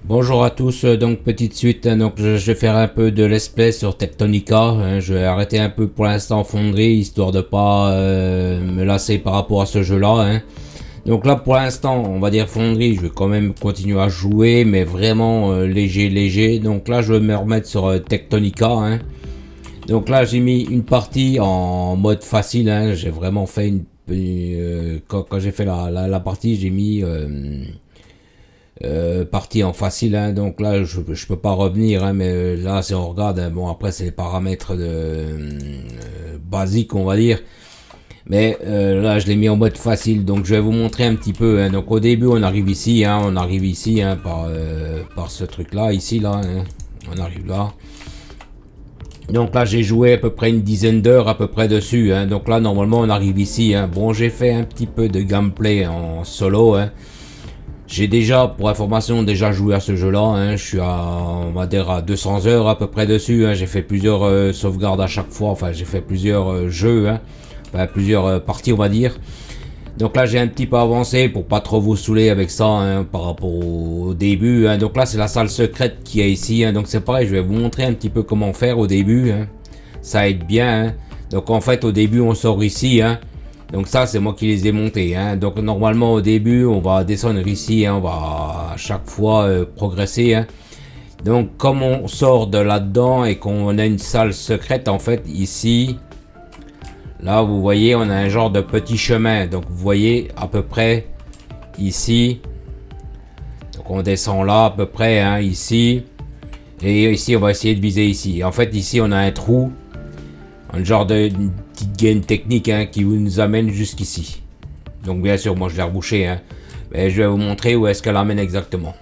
Bonjour à tous, donc petite suite, donc je vais faire un peu de let's play sur Tectonica, je vais arrêter un peu pour l'instant Fonderie, histoire de pas me lasser par rapport à ce jeu là. Donc là pour l'instant on va dire Fonderie, je vais quand même continuer à jouer, mais vraiment léger, donc là je vais me remettre sur Tectonica. Donc là j'ai mis une partie en mode facile, j'ai vraiment fait quand j'ai fait la partie j'ai mis... partie en facile, donc là je peux pas revenir, mais là si on regarde, bon après c'est les paramètres basiques on va dire, mais là je l'ai mis en mode facile, donc je vais vous montrer un petit peu. Donc au début on arrive ici, par ce truc là ici on arrive là. Donc là j'ai joué à peu près une dizaine d'heures à peu près dessus, donc là normalement on arrive ici. Bon, j'ai fait un petit peu de gameplay en solo. J'ai déjà, pour information, déjà joué à ce jeu-là. Je suis on va dire à 200 heures à peu près dessus. J'ai fait plusieurs sauvegardes à chaque fois. Enfin, j'ai fait plusieurs jeux, enfin, plusieurs parties, on va dire. Donc là, j'ai un petit peu avancé pour pas trop vous saouler avec ça, par rapport au début. Donc là, c'est la salle secrète qu'il y a ici. Donc c'est pareil, je vais vous montrer un petit peu comment faire au début. Ça aide bien. Donc en fait, au début, on sort ici. Donc ça c'est moi qui les ai montés. Donc normalement au début on va descendre ici, on va à chaque fois progresser. Donc comme on sort de là-dedans et qu'on a une salle secrète en fait ici, là vous voyez on a un genre de petit chemin. Donc vous voyez à peu près ici. Donc on descend là à peu près ici. Et ici on va essayer de viser ici. En fait ici on a un trou. Un genre de petite gaine technique qui nous amène jusqu'ici. Donc bien sûr, moi je l'ai rebouché. Mais je vais vous montrer où est-ce qu'elle amène exactement.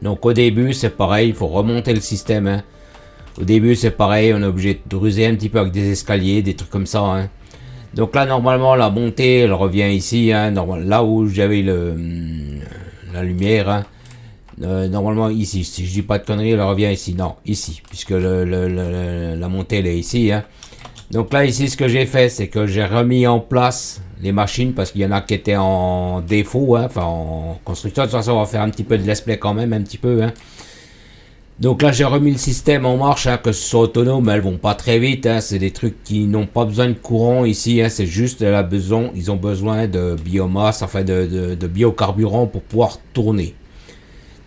Donc au début, c'est pareil, il faut remonter le système. Au début, c'est pareil, on est obligé de ruser un petit peu avec des escaliers, des trucs comme ça. Donc là, normalement, la montée, elle revient ici. Là où j'avais la lumière. Normalement ici, si je dis pas de conneries, elle revient ici. Non, ici, puisque la montée elle est ici. Donc là ici, ce que j'ai fait, c'est que j'ai remis en place les machines parce qu'il y en a qui étaient en défaut, enfin en construction. De toute façon, on va faire un petit peu de let's play quand même, un petit peu. Donc là, j'ai remis le système en marche, que ce soit autonome, elles vont pas très vite. C'est des trucs qui n'ont pas besoin de courant ici. C'est juste ils ont besoin de biomasse, enfin de biocarburant pour pouvoir tourner.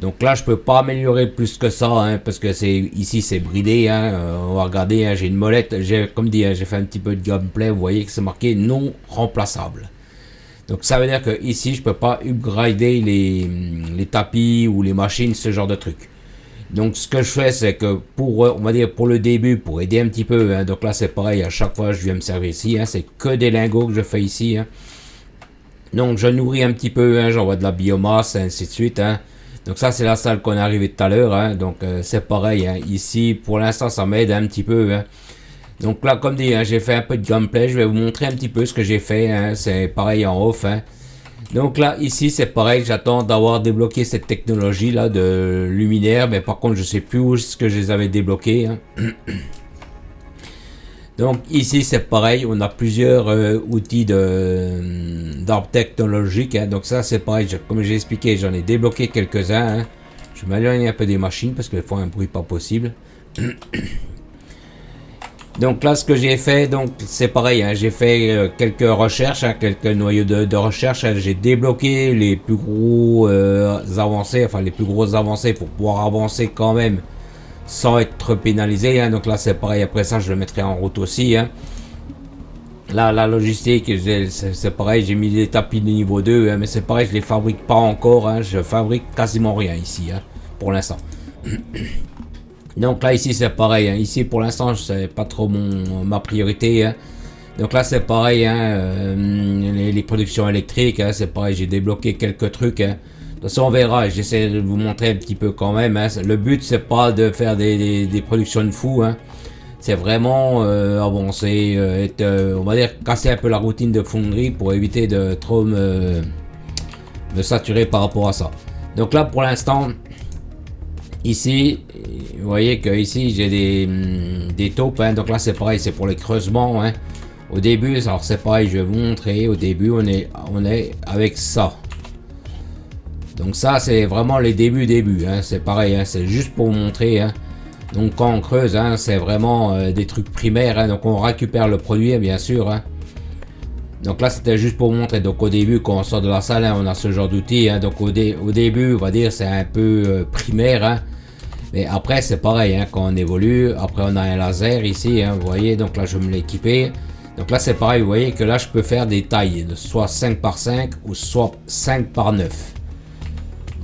Donc là, je peux pas améliorer plus que ça, parce que ici c'est bridé. On va regarder, j'ai une molette. Comme dit, j'ai fait un petit peu de gameplay. Vous voyez que c'est marqué non remplaçable. Donc ça veut dire que ici, je peux pas upgrader les tapis ou les machines, ce genre de trucs. Donc ce que je fais, c'est que on va dire pour le début, pour aider un petit peu. Donc là, c'est pareil. À chaque fois, je viens me servir ici. C'est que des lingots que je fais ici. Donc je nourris un petit peu. J'envoie de la biomasse, ainsi de suite. Donc ça c'est la salle qu'on est arrivé tout à l'heure. Donc c'est pareil. Ici pour l'instant ça m'aide un petit peu. Donc là comme dit, j'ai fait un peu de gameplay. Je vais vous montrer un petit peu ce que j'ai fait. C'est pareil en off. Donc là ici c'est pareil. J'attends d'avoir débloqué cette technologie là de luminaire. Mais par contre je sais plus où est-ce que je les avais débloqués. Donc ici c'est pareil, on a plusieurs outils d'arbre technologique. Donc ça c'est pareil, comme j'ai expliqué, j'en ai débloqué quelques-uns. Je m'éloigne un peu des machines parce qu'elles font un bruit pas possible. Donc là ce que j'ai fait, donc c'est pareil, j'ai fait quelques recherches, quelques noyaux de recherche. J'ai débloqué les plus gros avancées, enfin les plus grosses avancées pour pouvoir avancer quand même sans être pénalisé. Donc là c'est pareil, après ça je le mettrai en route aussi. Là la logistique c'est pareil, j'ai mis des tapis de niveau 2, mais c'est pareil, je les fabrique pas encore. Je fabrique quasiment rien ici pour l'instant. Donc là ici c'est pareil, ici pour l'instant c'est pas trop ma priorité. Donc là c'est pareil, les productions électriques, c'est pareil, j'ai débloqué quelques trucs. De toute façon on verra, j'essaie de vous montrer un petit peu quand même. Le but c'est pas de faire des productions de fou. C'est vraiment avancer, on va dire casser un peu la routine de fonderie pour éviter de trop me saturer par rapport à ça. Donc là pour l'instant, ici, vous voyez que ici j'ai des taupes. Donc là c'est pareil, c'est pour les creusements. Au début, alors c'est pareil, je vais vous montrer. Au début on est avec ça. Donc ça c'est vraiment les débuts, hein. C'est pareil, hein. C'est juste pour vous montrer, hein. Donc quand on creuse, hein, c'est vraiment des trucs primaires, hein. Donc on récupère le produit, bien sûr, hein. Donc là c'était juste pour vous montrer. Donc au début quand on sort de la salle, hein, on a ce genre d'outil, hein. Donc au début on va dire c'est un peu primaire, hein. Mais après c'est pareil, hein, quand on évolue. Après on a un laser ici, hein, vous voyez. Donc là je vais me l'équiper. Donc là c'est pareil, vous voyez que là je peux faire des tailles de soit 5 par 5 ou soit 5 par 9.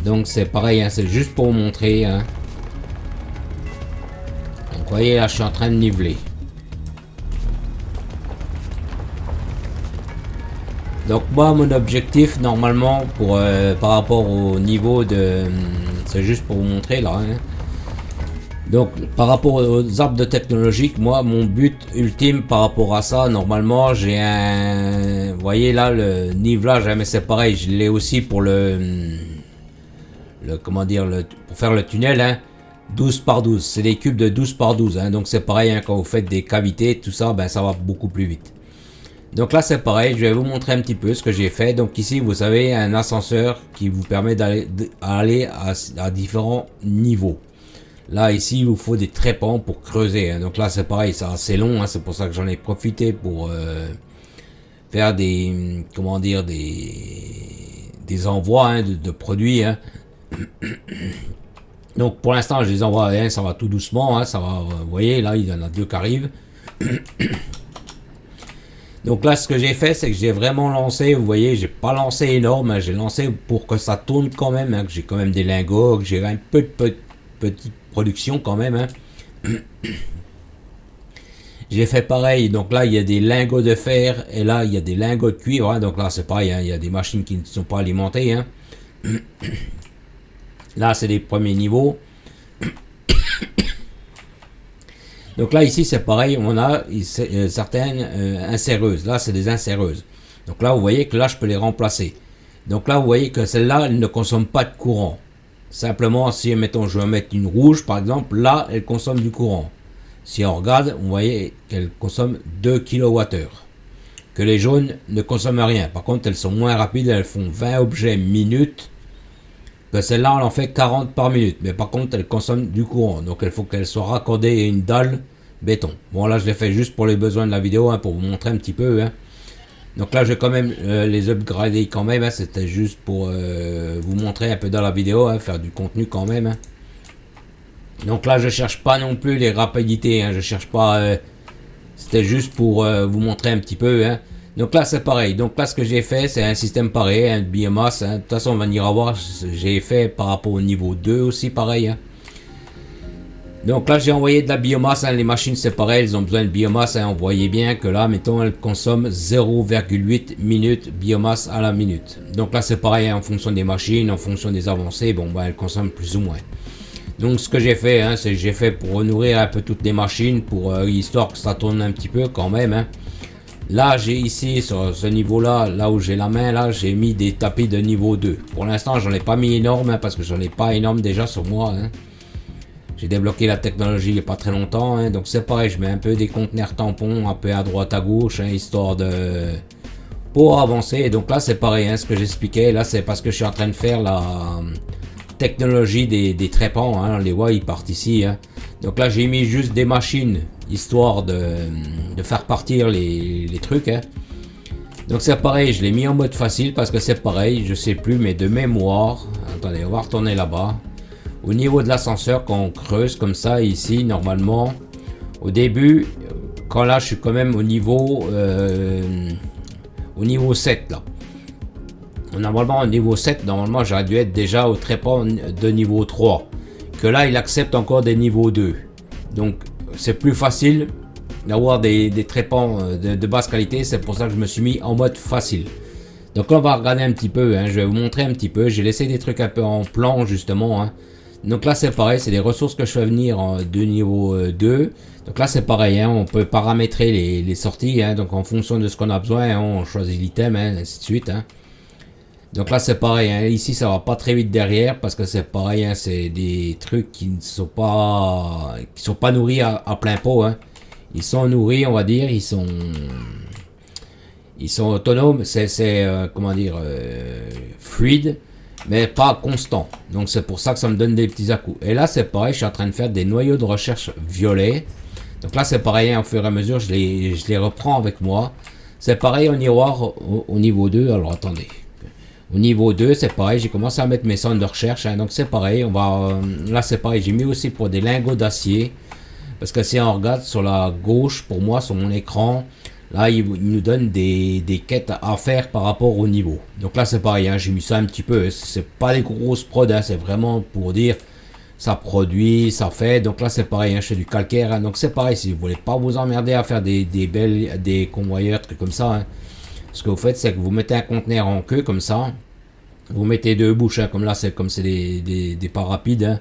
Donc c'est pareil, hein, c'est juste pour vous montrer, hein. Donc vous voyez là je suis en train de niveler. Donc moi mon objectif normalement pour par rapport au niveau de, c'est juste pour vous montrer là, hein. Donc par rapport aux arbres de technologique, moi mon but ultime par rapport à ça, normalement j'ai un, vous voyez là le nivelage, hein, mais c'est pareil, je l'ai aussi pour le comment dire, pour faire le tunnel, hein, 12 par 12, c'est des cubes de 12 par 12, hein, donc c'est pareil, hein, quand vous faites des cavités, tout ça, ben ça va beaucoup plus vite. Donc là c'est pareil, je vais vous montrer un petit peu ce que j'ai fait. Donc ici vous avez un ascenseur qui vous permet d'aller à différents niveaux. Là ici il vous faut des trépans pour creuser, hein. Donc là c'est pareil, c'est assez long, hein. C'est pour ça que j'en ai profité pour faire des, comment dire, des envois, hein, de produits, hein. Donc pour l'instant je les envoie, hein, ça va tout doucement, hein, ça va, vous voyez là il y en a 2 qui arrivent. Donc là ce que j'ai fait c'est que j'ai vraiment lancé, vous voyez j'ai pas lancé énorme, hein, j'ai lancé pour que ça tourne quand même, hein, que j'ai quand même des lingots, que j'ai un peu de petite production quand même, hein. J'ai fait pareil, donc là il y a des lingots de fer et là il y a des lingots de cuivre, hein, donc là c'est pareil, hein, il y a des machines qui ne sont pas alimentées, hein. Là c'est les premiers niveaux. Donc là ici c'est pareil, on a certaines inséreuses, là c'est des inséreuses. Donc là vous voyez que là je peux les remplacer. Donc là vous voyez que celle-là elle ne consomme pas de courant. Simplement si mettons je vais mettre une rouge par exemple, là elle consomme du courant. Si on regarde, vous voyez qu'elle consomme 2 kWh. Que les jaunes ne consomment rien. Par contre elles sont moins rapides, elles font 20 objets minute. Que celle-là on en fait 40 par minute, mais par contre elle consomme du courant, donc il faut qu'elle soit raccordée à une dalle béton. Bon là je l'ai fait juste pour les besoins de la vidéo, hein, pour vous montrer un petit peu, hein. Donc là je vais quand même les upgrader quand même, hein. C'était juste pour vous montrer un peu dans la vidéo, hein, faire du contenu quand même, hein. Donc là je cherche pas non plus les rapidités, hein, je cherche pas, c'était juste pour vous montrer un petit peu, hein. Donc là c'est pareil, donc là ce que j'ai fait c'est un système pareil, un biomasse, hein. De toute façon on va venir voir, j'ai fait par rapport au niveau 2 aussi pareil, hein. Donc là j'ai envoyé de la biomasse, hein. Les machines c'est pareil, elles ont besoin de biomasse, hein. On voyait bien que là mettons elles consomment 0,8 minutes biomasse à la minute. Donc là c'est pareil, hein, en fonction des machines, en fonction des avancées, bon bah elles consomment plus ou moins. Donc ce que j'ai fait, hein, c'est que j'ai fait pour nourrir un peu toutes les machines, pour histoire que ça tourne un petit peu quand même, hein. Là j'ai ici sur ce niveau là où j'ai la main là, j'ai mis des tapis de niveau 2. Pour l'instant j'en ai pas mis énorme, hein, parce que j'en ai pas énorme déjà sur moi, hein. J'ai débloqué la technologie il n'y a pas très longtemps, hein, donc c'est pareil, je mets un peu des conteneurs tampons un peu à droite à gauche, hein, histoire de, pour avancer. Donc là c'est pareil, hein, ce que j'expliquais là c'est parce que je suis en train de faire la technologie des trépans, hein, les voies ils partent ici, hein. Donc là j'ai mis juste des machines histoire de faire partir les trucs, hein. Donc c'est pareil, je l'ai mis en mode facile parce que c'est pareil, je sais plus, mais de mémoire, attendez, on va retourner là-bas. Au niveau de l'ascenseur, quand on creuse comme ça ici, normalement, au début, quand là je suis quand même au niveau 7 là. Normalement au niveau 7, normalement j'aurais dû être déjà au trépan de niveau 3. Que là il accepte encore des niveaux 2. Donc c'est plus facile d'avoir des trépans de basse qualité, c'est pour ça que je me suis mis en mode facile. Donc là on va regarder un petit peu, hein, je vais vous montrer un petit peu, j'ai laissé des trucs un peu en plan justement, hein. Donc là c'est pareil, c'est des ressources que je fais venir de niveau 2. Donc là c'est pareil, hein, on peut paramétrer les sorties, hein, donc en fonction de ce qu'on a besoin, hein, on choisit l'item, hein, ainsi de suite, hein. Donc là c'est pareil, hein, ici ça va pas très vite derrière parce que c'est pareil, hein, c'est des trucs qui ne sont pas nourris à plein pot, hein. Ils sont nourris, on va dire, ils sont autonomes, c'est comment dire, fluide, mais pas constant. Donc c'est pour ça que ça me donne des petits à-coups. Et là c'est pareil, je suis en train de faire des noyaux de recherche violets. Donc là c'est pareil, au fur et à mesure je les reprends avec moi. C'est pareil au miroir au niveau 2. Alors attendez. Au niveau 2 c'est pareil, j'ai commencé à mettre mes centres de recherche. Hein, donc c'est pareil, on va là c'est pareil, j'ai mis aussi pour des lingots d'acier. Parce que si on regarde sur la gauche, pour moi sur mon écran, là, il nous donne des quêtes à faire par rapport au niveau. Donc là, c'est pareil, hein, j'ai mis ça un petit peu. C'est pas des grosses prods, hein, c'est vraiment pour dire ça produit, ça fait. Donc là, c'est pareil, hein, je fais du calcaire. Hein, donc c'est pareil, si vous voulez pas vous emmerder à faire des convoyeurs, trucs comme ça. Hein, ce que vous faites, c'est que vous mettez un conteneur en queue comme ça. Vous mettez deux bouches, hein, comme là, c'est comme c'est des pas rapides. Hein.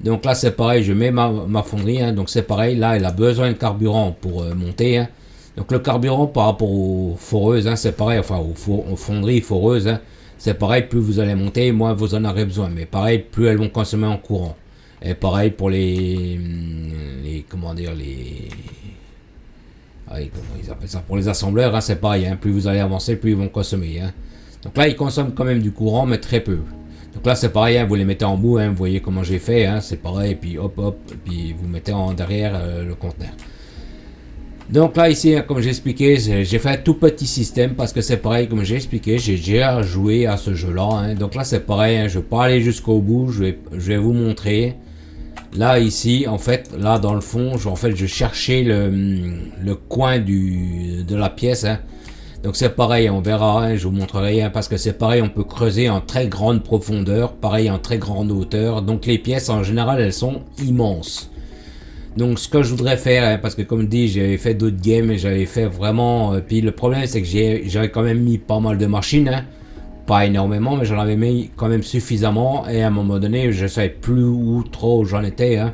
Donc là, c'est pareil, je mets ma fonderie. Hein, donc c'est pareil, là, elle a besoin de carburant pour monter. Hein. Donc le carburant par rapport aux foreuses, hein, c'est pareil, enfin aux fonderies foreuses, hein, c'est pareil, plus vous allez monter, moins vous en aurez besoin. Mais pareil, plus elles vont consommer en courant. Et pareil pour les comment dire, comment ils appellent ça, pour les assembleurs, hein, c'est pareil, hein, plus vous allez avancer, plus ils vont consommer. Hein. Donc là, ils consomment quand même du courant, mais très peu. Donc là, c'est pareil, hein, vous les mettez en bout, hein, vous voyez comment j'ai fait, hein, c'est pareil, et puis hop, hop, et puis vous mettez en derrière le conteneur. Donc là ici, comme j'ai expliqué, j'ai fait un tout petit système parce que c'est pareil, comme j'ai expliqué, j'ai déjà joué à ce jeu là. Hein. Donc là c'est pareil, hein, je vais pas aller jusqu'au bout, je vais vous montrer. Là ici, en fait, là dans le fond, je cherchais le coin de la pièce. Hein. Donc c'est pareil, on verra, hein, je vous montrerai, hein, parce que c'est pareil, on peut creuser en très grande profondeur, pareil en très grande hauteur. Donc les pièces en général, elles sont immenses. Donc ce que je voudrais faire, hein, parce que comme dit, j'avais fait d'autres games et j'avais fait vraiment... puis le problème c'est que j'avais quand même mis pas mal de machines, hein, pas énormément, mais j'en avais mis quand même suffisamment. Et à un moment donné, je ne savais plus où trop j'en étais. Hein.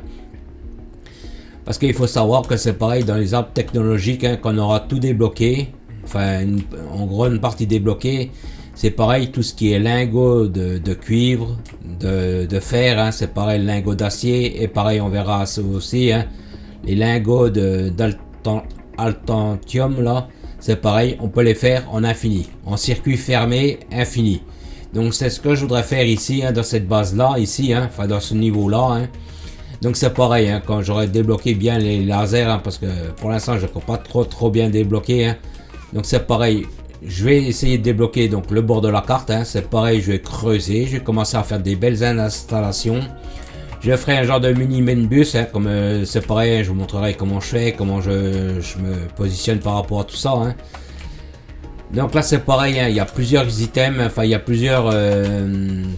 Parce qu'il faut savoir que c'est pareil dans les arbres technologiques, hein, qu'on aura tout débloqué, enfin en gros une partie débloquée. C'est pareil, tout ce qui est lingot de cuivre, de fer, hein, c'est pareil, lingot d'acier, et pareil, on verra ça aussi, hein, les lingots d'altantium, là, c'est pareil, on peut les faire en infini, en circuit fermé, infini. Donc c'est ce que je voudrais faire ici, hein, dans cette base-là, ici, hein, enfin dans ce niveau-là. Hein. Donc c'est pareil, hein, quand j'aurai débloqué bien les lasers, hein, parce que pour l'instant, je ne peux pas trop bien débloquer. Hein. Donc c'est pareil. Je vais essayer de débloquer donc le bord de la carte, hein. C'est pareil, je vais creuser, je vais commencer à faire des belles installations. Je ferai un genre de mini minibus, hein, comme c'est pareil, je vous montrerai comment je fais, comment je me positionne par rapport à tout ça. Hein. Donc là c'est pareil, hein, il y a plusieurs items, enfin il y a plusieurs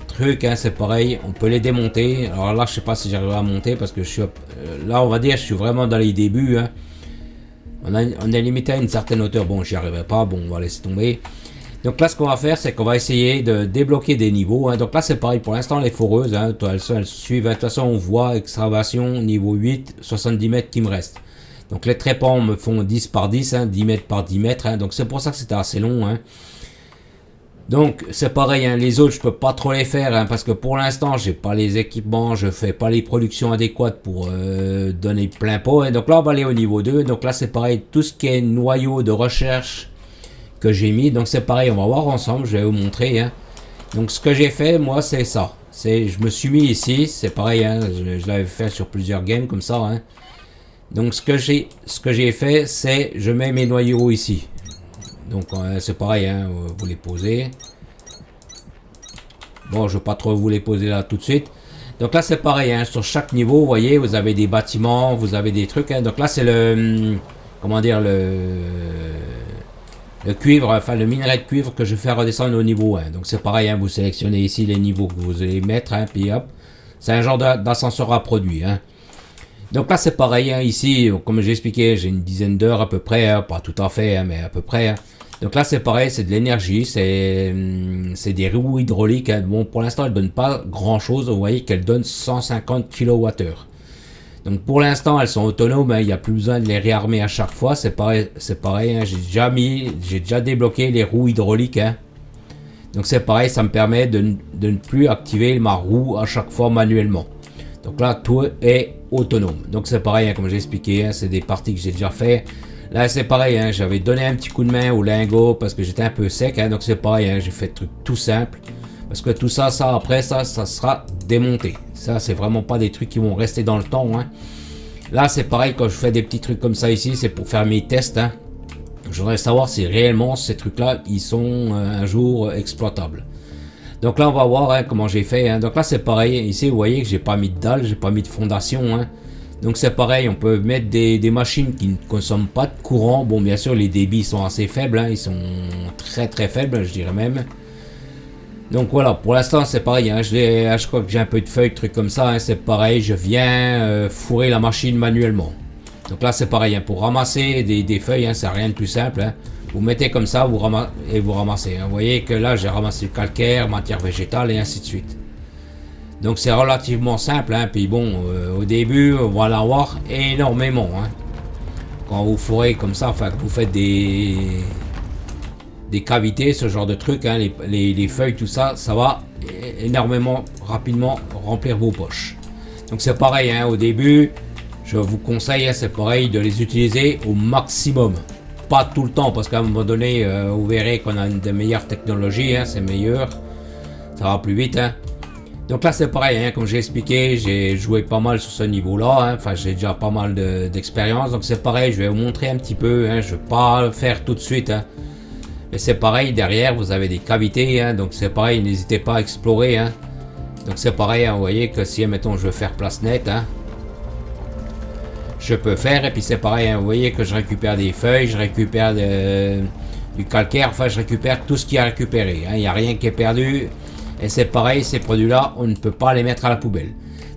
trucs, hein, c'est pareil, on peut les démonter. Alors là je sais pas si j'arriverai à monter parce que je suis là on va dire je suis vraiment dans les débuts. Hein. On est limité à une certaine hauteur. Bon, j'y arriverai pas. Bon, on va laisser tomber. Donc là, ce qu'on va faire, c'est qu'on va essayer de débloquer des niveaux. Hein. Donc là, c'est pareil. Pour l'instant, les foreuses, hein, elles suivent. De toute façon, on voit excavation niveau 8, 70 mètres qui me reste. Donc les trépans me font 10 par 10, hein, 10 mètres par 10 mètres. Hein. Donc c'est pour ça que c'était assez long. Hein. Donc c'est pareil, hein, les autres je peux pas trop les faire hein, parce que pour l'instant j'ai pas les équipements, je fais pas les productions adéquates pour donner plein pot. Hein. Donc là on va aller au niveau 2, donc là c'est pareil, tout ce qui est noyau de recherche que j'ai mis, donc c'est pareil, on va voir ensemble, je vais vous montrer. Hein. Donc ce que j'ai fait moi c'est ça, je me suis mis ici, c'est pareil, hein, je l'avais fait sur plusieurs games comme ça. Hein. Donc ce que j'ai fait c'est je mets mes noyaux ici. Donc c'est pareil, hein, vous les posez. Bon, je ne vais pas trop vous les poser là tout de suite. Donc là c'est pareil, hein, sur chaque niveau, vous voyez, vous avez des bâtiments, vous avez des trucs. Hein. Donc là c'est le, comment dire, le cuivre, enfin le minerai de cuivre que je fais redescendre au niveau 1. Donc c'est pareil, hein, vous sélectionnez ici les niveaux que vous allez mettre, hein, puis hop. C'est un genre d'ascenseur à produit. Hein. Donc là c'est pareil, hein, ici, comme j'ai expliqué, j'ai une dizaine d'heures à peu près, hein, pas tout à fait, hein, mais à peu près. Hein. Donc là c'est pareil, c'est de l'énergie, c'est des roues hydrauliques. Hein. Bon, pour l'instant elles ne donnent pas grand chose, vous voyez qu'elles donnent 150 kWh. Donc pour l'instant elles sont autonomes, hein, il n'y a plus besoin de les réarmer à chaque fois, c'est pareil, hein, j'ai déjà débloqué les roues hydrauliques. Hein. Donc c'est pareil, ça me permet de ne plus activer ma roue à chaque fois manuellement. Donc là tout est autonome. Donc c'est pareil, hein, comme j'ai expliqué, hein, c'est des parties que j'ai déjà fait. Là c'est pareil, hein, j'avais donné un petit coup de main au lingot parce que j'étais un peu sec, hein, donc c'est pareil, hein, j'ai fait des trucs tout simples. Parce que tout ça, après ça sera démonté. Ça, c'est vraiment pas des trucs qui vont rester dans le temps. Hein. Là, c'est pareil, quand je fais des petits trucs comme ça ici, c'est pour faire mes tests. Hein. Je voudrais savoir si réellement ces trucs-là, ils sont un jour exploitables. Donc là, on va voir hein, comment j'ai fait. Hein. Donc là, c'est pareil. Ici, vous voyez que j'ai pas mis de dalle, j'ai pas mis de fondation. Hein. Donc c'est pareil, on peut mettre des machines qui ne consomment pas de courant. Bon, bien sûr, les débits sont assez faibles. Hein. Ils sont très très faibles, je dirais même. Donc voilà, pour l'instant, c'est pareil. Hein. Je crois que j'ai un peu de feuilles, trucs comme ça. Hein. C'est pareil, je viens fourrer la machine manuellement. Donc là, c'est pareil. Hein. Pour ramasser des feuilles, hein, c'est rien de plus simple. Hein. Vous mettez comme ça vous ramassez. Hein. Vous voyez que là, j'ai ramassé du calcaire, matière végétale et ainsi de suite. Donc c'est relativement simple. Hein. Puis bon, au début, on va en avoir énormément. Hein. Quand vous fourrez comme ça, enfin que vous faites des cavités, ce genre de trucs, hein, les feuilles, tout ça, ça va énormément, rapidement remplir vos poches. Donc c'est pareil, hein, au début, je vous conseille, hein, c'est pareil, de les utiliser au maximum. Pas tout le temps, parce qu'à un moment donné, vous verrez qu'on a de meilleures technologies, hein, c'est meilleur, ça va plus vite. Hein. Donc là c'est pareil, hein, comme j'ai expliqué, j'ai joué pas mal sur ce niveau-là, hein, enfin j'ai déjà pas mal d'expérience, donc c'est pareil, je vais vous montrer un petit peu, hein, je vais pas le faire tout de suite. Hein. Mais c'est pareil, derrière vous avez des cavités, hein, donc c'est pareil, n'hésitez pas à explorer. Hein. Donc c'est pareil, hein, vous voyez que si, mettons, je veux faire place nette, hein, je peux faire, et puis c'est pareil, hein, vous voyez que je récupère des feuilles, je récupère du calcaire, enfin je récupère tout ce qui est récupéré, hein, il n'y a rien qui est perdu, et c'est pareil, ces produits-là, on ne peut pas les mettre à la poubelle.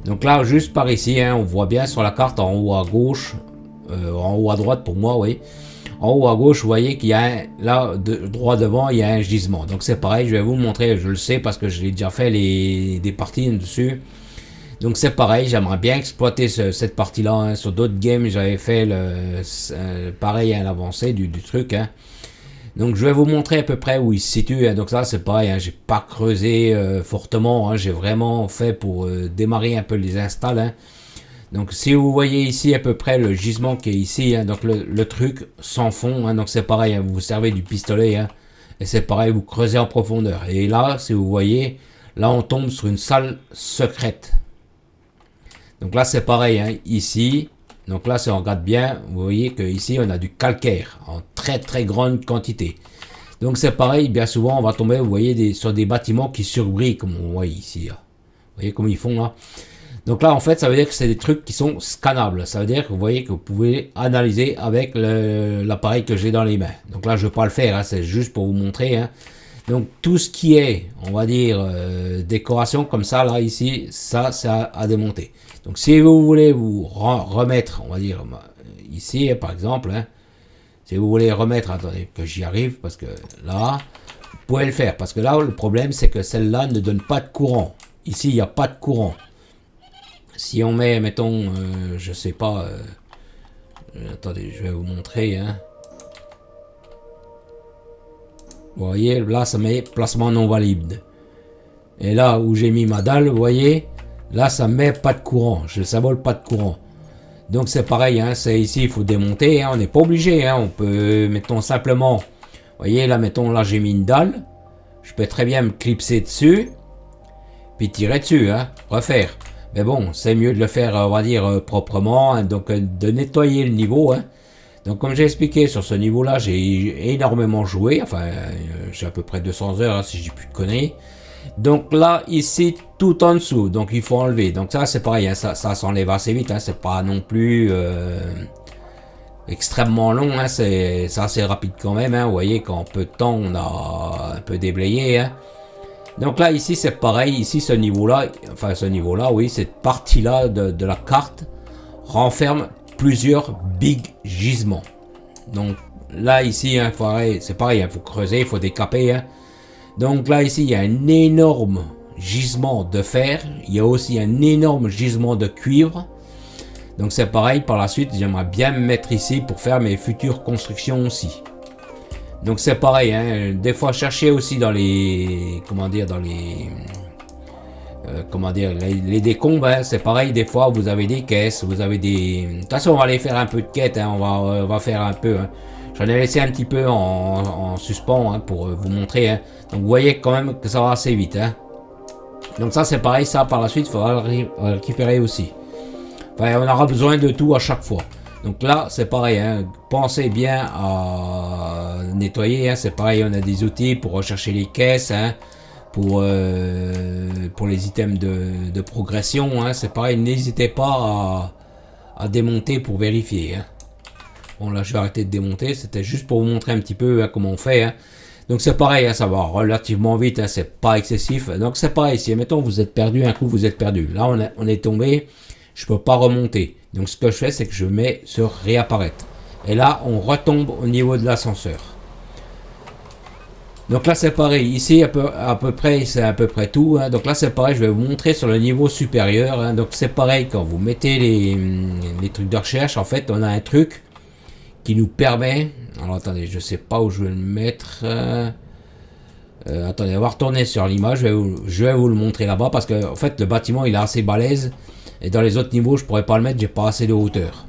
Donc là, juste par ici, hein, on voit bien sur la carte, en haut à gauche, en haut à droite pour moi, oui. En haut à gauche, vous voyez qu'il y a là, droit devant, il y a un gisement. Donc c'est pareil, je vais vous le montrer, je le sais parce que j'ai déjà fait des parties dessus. Donc c'est pareil, j'aimerais bien exploiter cette partie-là. Hein. Sur d'autres games, j'avais fait pareil à l'avancée du truc. Hein. Donc je vais vous montrer à peu près où il se situe. Hein. Donc ça c'est pareil, hein. J'ai pas creusé fortement. Hein. J'ai vraiment fait pour démarrer un peu les installs. Hein. Donc si vous voyez ici à peu près le gisement qui est ici, hein, donc le truc sans fond, hein, donc c'est pareil, hein, vous vous servez du pistolet, hein, et c'est pareil, vous creusez en profondeur. Et là, si vous voyez, là on tombe sur une salle secrète. Donc là c'est pareil, hein, ici, donc là si on regarde bien, vous voyez que ici on a du calcaire en très très grande quantité. Donc c'est pareil, bien souvent on va tomber, vous voyez, sur des bâtiments qui surbrillent, comme on voit ici. Là. Vous voyez comme ils font là. Donc là, en fait, ça veut dire que c'est des trucs qui sont scannables. Ça veut dire que vous voyez que vous pouvez analyser avec l'appareil que j'ai dans les mains. Donc là, je ne vais pas le faire, hein, c'est juste pour vous montrer. Hein. Donc tout ce qui est, on va dire, décoration comme ça, là, ici, ça, c'est à démonter. Donc si vous voulez vous remettre, on va dire, ici, par exemple, hein, si vous voulez remettre, attendez que j'y arrive, parce que là, vous pouvez le faire. Parce que là, le problème, c'est que celle-là ne donne pas de courant. Ici, il n'y a pas de courant. Si on met, mettons, je sais pas, attendez, je vais vous montrer, hein. Vous voyez, là, ça met placement non valide. Et là où j'ai mis ma dalle, vous voyez, là, ça met pas de courant. Je le symbole pas de courant. Donc c'est pareil, hein, c'est ici, il faut démonter, hein, on n'est pas obligé, hein, on peut, mettons, simplement, vous voyez, là, mettons, là, j'ai mis une dalle. Je peux très bien me clipser dessus, puis tirer dessus, hein, refaire. Mais bon, c'est mieux de le faire, on va dire, proprement, hein, donc de nettoyer le niveau. Hein. Donc comme j'ai expliqué, sur ce niveau-là, j'ai énormément joué, enfin, j'ai à peu près 200 heures, hein, si je dis plus de conneries. Donc là, ici, tout en dessous, donc il faut enlever. Donc ça, c'est pareil, hein, ça s'enlève assez vite, hein, c'est pas non plus extrêmement long, hein, c'est assez rapide quand même. Hein, vous voyez qu'en peu de temps, on a un peu déblayé. Hein. Donc là, ici, c'est pareil. Ici, ce niveau-là, enfin, ce niveau-là, oui, cette partie-là de la carte renferme plusieurs big gisements. Donc là, ici, hein, c'est pareil, il faut creuser, il faut décaper. Hein. Donc là, ici, il y a un énorme gisement de fer. Il y a aussi un énorme gisement de cuivre. Donc c'est pareil, par la suite, j'aimerais bien me mettre ici pour faire mes futures constructions aussi. Donc c'est pareil, hein, des fois chercher aussi dans les, comment dire, dans les, les décombres, hein, c'est pareil, des fois vous avez des caisses, vous avez des, de toute façon on va aller faire un peu de quête, hein, on va faire un peu, hein. J'en ai laissé un petit peu en suspens, hein, pour vous montrer, hein. Donc vous voyez quand même que ça va assez vite, hein. Donc ça c'est pareil, ça par la suite il faudra le récupérer aussi. Enfin, on aura besoin de tout à chaque fois. Donc là c'est pareil, hein. Pensez bien à nettoyer, hein. C'est pareil, on a des outils pour rechercher les caisses, hein. Pour les items de progression, hein. C'est pareil, n'hésitez pas à démonter pour vérifier, hein. Bon là je vais arrêter de démonter, c'était juste pour vous montrer un petit peu, hein, comment on fait, hein. Donc c'est pareil, hein, ça va relativement vite, hein, c'est pas excessif. Donc c'est pareil, si mettons vous êtes perdu, un coup vous êtes perdu. Là on est tombé, je peux pas remonter. Donc ce que je fais, c'est que je mets sur réapparaître. Et là on retombe au niveau de l'ascenseur. Donc là c'est pareil, ici à peu près c'est à peu près tout, hein. Donc là c'est pareil, je vais vous montrer sur le niveau supérieur, hein. Donc c'est pareil, quand vous mettez les trucs de recherche, en fait on a un truc qui nous permet, alors attendez, je sais pas où je vais le mettre, attendez, on va retourner sur l'image, je vais vous le montrer là-bas, parce que en fait le bâtiment il est assez balèze, et dans les autres niveaux je pourrais pas le mettre, j'ai pas assez de hauteur.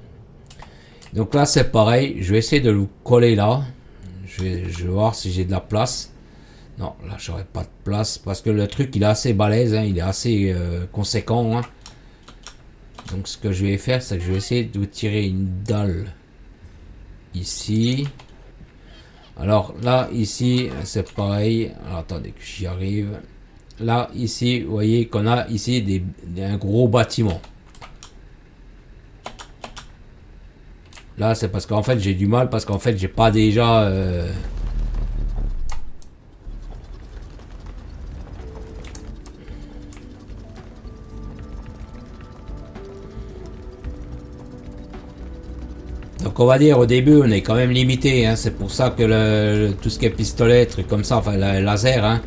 Donc là c'est pareil, je vais essayer de le coller là, je vais voir si j'ai de la place. Non, là j'aurais pas de place, parce que le truc il est assez balèze, hein, il est assez conséquent, hein. Donc ce que je vais faire, c'est que je vais essayer de vous tirer une dalle ici. Alors là ici c'est pareil, alors attendez que j'y arrive. Là ici vous voyez qu'on a ici un gros bâtiment. Là c'est parce qu'en fait j'ai du mal, parce qu'en fait j'ai pas déjà donc on va dire au début on est quand même limité, hein. C'est pour ça que tout ce qui est pistolet, truc comme ça, enfin le laser, hein.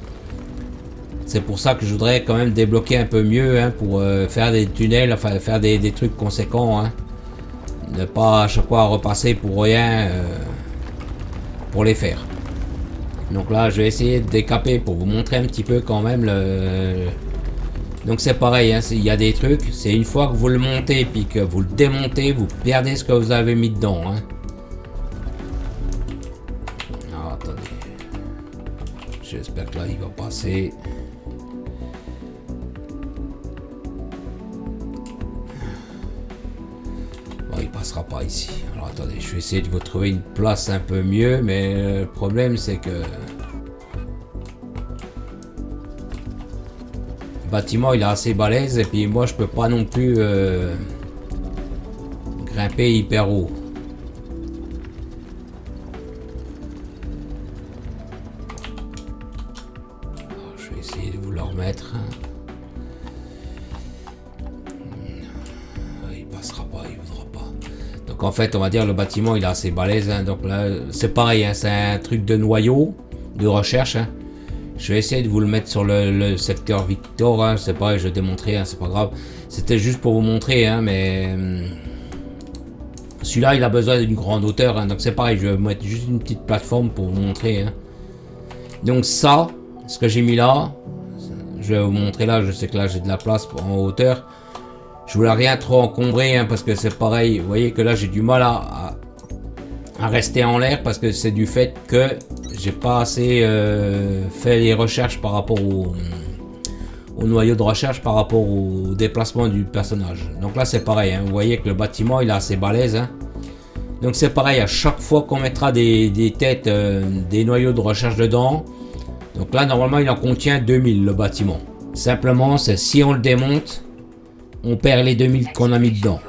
C'est pour ça que je voudrais quand même débloquer un peu mieux, hein, pour faire des tunnels, enfin faire des trucs conséquents, hein. Ne pas à chaque fois repasser pour rien pour les faire. Donc là je vais essayer de décaper pour vous montrer un petit peu quand même Donc c'est pareil, hein, il y a des trucs, c'est une fois que vous le montez puis que vous le démontez, vous perdez ce que vous avez mis dedans, hein. Alors, attendez. J'espère que là il va passer. Bon, il passera pas ici. Alors attendez, je vais essayer de vous trouver une place un peu mieux, mais le problème c'est que le bâtiment il est assez balèze, et puis moi je peux pas non plus grimper hyper haut. Alors, je vais essayer de vous le remettre. Il passera pas, il voudra pas. Donc en fait on va dire le bâtiment il est assez balèze, hein. Donc là c'est pareil, hein, c'est un truc de noyau de recherche, hein. Je vais essayer de vous le mettre sur le secteur Victor, hein. C'est pareil, je vais démontrer, hein, c'est pas grave. C'était juste pour vous montrer, hein, mais celui-là il a besoin d'une grande hauteur, hein. Donc c'est pareil, je vais mettre juste une petite plateforme pour vous montrer, hein. Donc ça, ce que j'ai mis là, je vais vous montrer là, je sais que là j'ai de la place en hauteur. Je voulais rien trop encombrer, hein, parce que c'est pareil, vous voyez que là j'ai du mal à rester en l'air, parce que c'est du fait que j'ai pas assez fait les recherches par rapport au noyau de recherche, par rapport au déplacement du personnage. Donc là c'est pareil, hein, vous voyez que le bâtiment il est assez balèze, hein. Donc c'est pareil, à chaque fois qu'on mettra des têtes, des noyaux de recherche dedans. Donc là normalement il en contient 2000 le bâtiment. Simplement c'est si on le démonte, on perd les 2000 qu'on a mis dedans.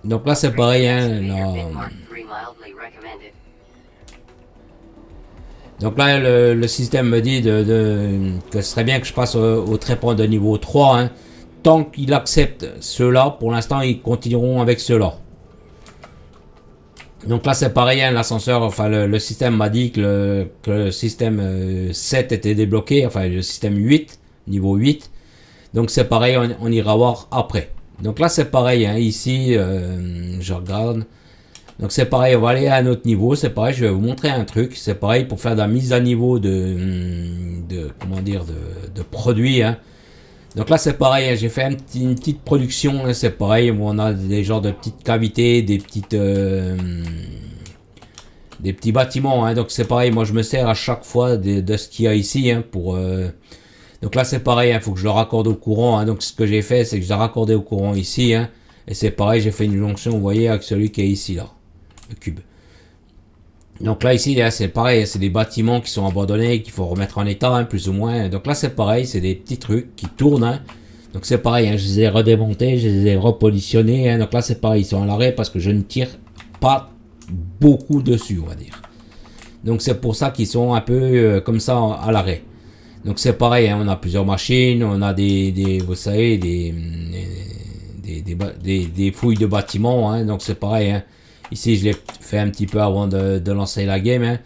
Donc là c'est pareil, hein, là. Donc là le système me dit que ce serait bien que je passe au trépas de niveau 3, hein. Tant qu'il accepte ceux-là, pour l'instant ils continueront avec ceux-là. Donc là c'est pareil, hein, l'ascenseur, enfin le système m'a dit que le système 7 était débloqué, enfin le système 8, niveau 8. Donc c'est pareil, on ira voir après. Donc là c'est pareil, hein, ici je regarde. Donc c'est pareil, on va aller à un autre niveau, c'est pareil, je vais vous montrer un truc, c'est pareil pour faire de la mise à niveau comment dire, de produits, hein. Donc là c'est pareil, hein, j'ai fait une petite production, hein, c'est pareil, où on a des genres de petites cavités, des petites des petits bâtiments, hein. Donc c'est pareil, moi je me sers à chaque fois de ce qu'il y a ici, hein, pour... Donc là c'est pareil, il faut que je le raccorde au courant, hein. Donc ce que j'ai fait, c'est que je l'ai raccordé au courant ici, hein. Et c'est pareil, j'ai fait une jonction, vous voyez, avec celui qui est ici, là, le cube. Donc là ici, là, c'est pareil, c'est des bâtiments qui sont abandonnés, qu'il faut remettre en état, hein, plus ou moins. Donc là c'est pareil, c'est des petits trucs qui tournent, hein. Donc c'est pareil, hein, je les ai redémontés, je les ai repositionnés, hein. Donc là c'est pareil, ils sont à l'arrêt parce que je ne tire pas beaucoup dessus, on va dire. Donc c'est pour ça qu'ils sont un peu comme ça à l'arrêt. Donc c'est pareil, hein, on a plusieurs machines, on a vous savez, des fouilles de bâtiments, hein. Donc c'est pareil, hein. Ici je l'ai fait un petit peu avant de lancer la game, hein.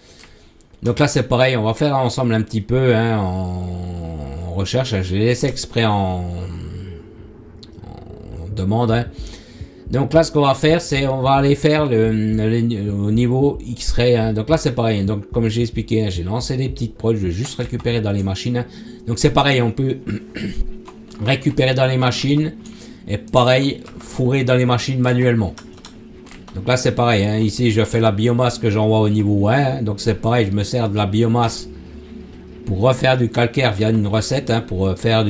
Donc là c'est pareil, on va faire ensemble un petit peu, hein, en recherche. Je l'ai laissé exprès en demande, hein. Donc là ce qu'on va faire, c'est on va aller faire au niveau X-ray, hein. Donc là c'est pareil, donc comme j'ai expliqué, hein, j'ai lancé des petites prods, je vais juste récupérer dans les machines, hein. Donc c'est pareil, on peut récupérer dans les machines et pareil fourrer dans les machines manuellement. Donc là c'est pareil, hein. Ici je fais la biomasse que j'envoie au niveau 1, hein. Donc c'est pareil, je me sers de la biomasse pour refaire du calcaire via une recette, hein, pour faire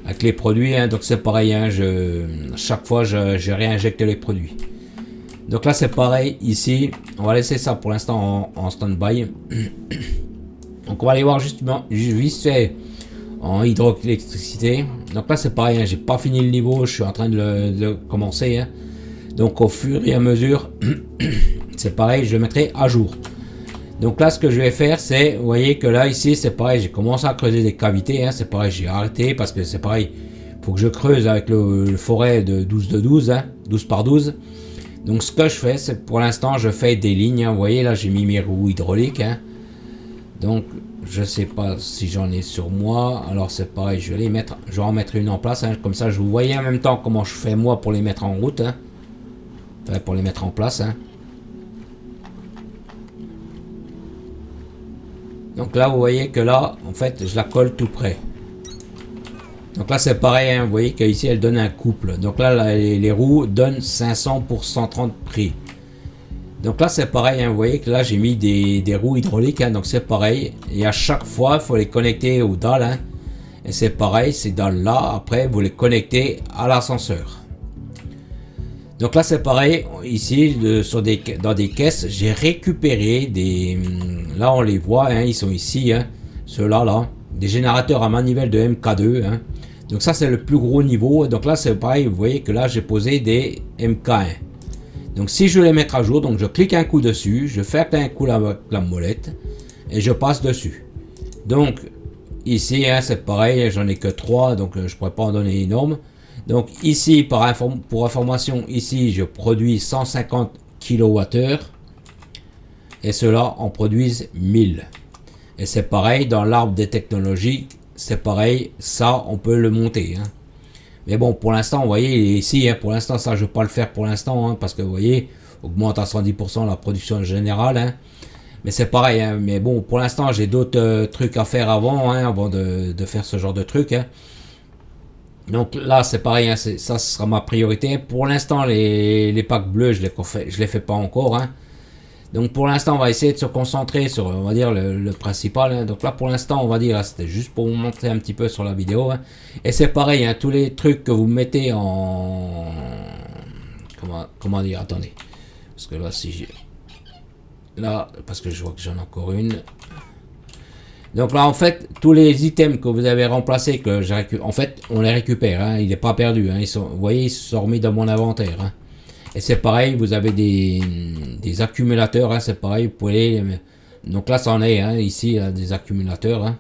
avec les produits, hein. Donc c'est pareil, hein, chaque fois je réinjecte les produits. Donc là c'est pareil, ici on va laisser ça pour l'instant en stand-by. Donc on va aller voir justement vite fait en hydroélectricité. Donc là c'est pareil, hein, j'ai pas fini le niveau, je suis en train de le commencer, hein. Donc au fur et à mesure c'est pareil, je le mettrai à jour. Donc là ce que je vais faire, c'est, vous voyez que là ici c'est pareil, j'ai commencé à creuser des cavités, hein. C'est pareil, j'ai arrêté parce que c'est pareil, faut que je creuse avec le forêt de 12 de 12, hein, 12 par 12. Donc ce que je fais, c'est pour l'instant je fais des lignes, hein. Vous voyez là j'ai mis mes roues hydrauliques, hein. Donc je sais pas si j'en ai sur moi, alors c'est pareil, je vais en mettre une en place, hein. Comme ça je vous voyez en même temps comment je fais moi pour les mettre en route, hein. Enfin, pour les mettre en place, hein. Donc là vous voyez que là en fait je la colle tout près. Donc là c'est pareil, hein, vous voyez qu'ici elle donne un couple. Donc là les roues donnent 500 pour 130 prix. Donc là c'est pareil, hein, vous voyez que là j'ai mis des roues hydrauliques, hein, donc c'est pareil. Et à chaque fois il faut les connecter aux dalles, hein. Et c'est pareil, ces dalles là après vous les connectez à l'ascenseur. Donc là c'est pareil, ici dans des caisses, j'ai récupéré là on les voit, hein, ils sont ici, hein, ceux-là, là, des générateurs à manivelle de MK2, hein. Donc ça c'est le plus gros niveau, donc là c'est pareil, vous voyez que là j'ai posé des MK1. Donc si je veux les mettre à jour, donc je clique un coup dessus, je fais un coup avec la molette, et je passe dessus. Donc ici, hein, c'est pareil, j'en ai que 3, donc je pourrais pas en donner énorme. Donc ici, pour information, ici je produis 150 kWh et ceux-là en produisent 1000. Et c'est pareil dans l'arbre des technologies, c'est pareil, ça on peut le monter, hein. Mais bon, pour l'instant, vous voyez, il est ici, hein, pour l'instant, ça je ne vais pas le faire pour l'instant, hein, parce que vous voyez, augmente à 110% la production générale, hein. Mais c'est pareil, hein, mais bon, pour l'instant, j'ai d'autres trucs à faire avant, hein, avant de faire ce genre de truc, hein. Donc là c'est pareil, hein, ça ce sera ma priorité. Pour l'instant les packs bleus je les fais pas encore, hein. Donc pour l'instant on va essayer de se concentrer sur, on va dire, le principal, hein. Donc là pour l'instant on va dire, c'était juste pour vous montrer un petit peu sur la vidéo, hein. Et c'est pareil, hein, tous les trucs que vous mettez en... Comment dire, attendez. Parce que là si j'ai... Là, parce que je vois que j'en ai encore une... Donc là en fait tous les items que vous avez remplacés, que j'ai en fait on les récupère, hein, il n'est pas perdu, hein, vous voyez ils sont remis dans mon inventaire, hein. Et c'est pareil, vous avez des accumulateurs, hein, c'est pareil, vous pouvez donc là ça en est, hein, ici des accumulateurs, hein.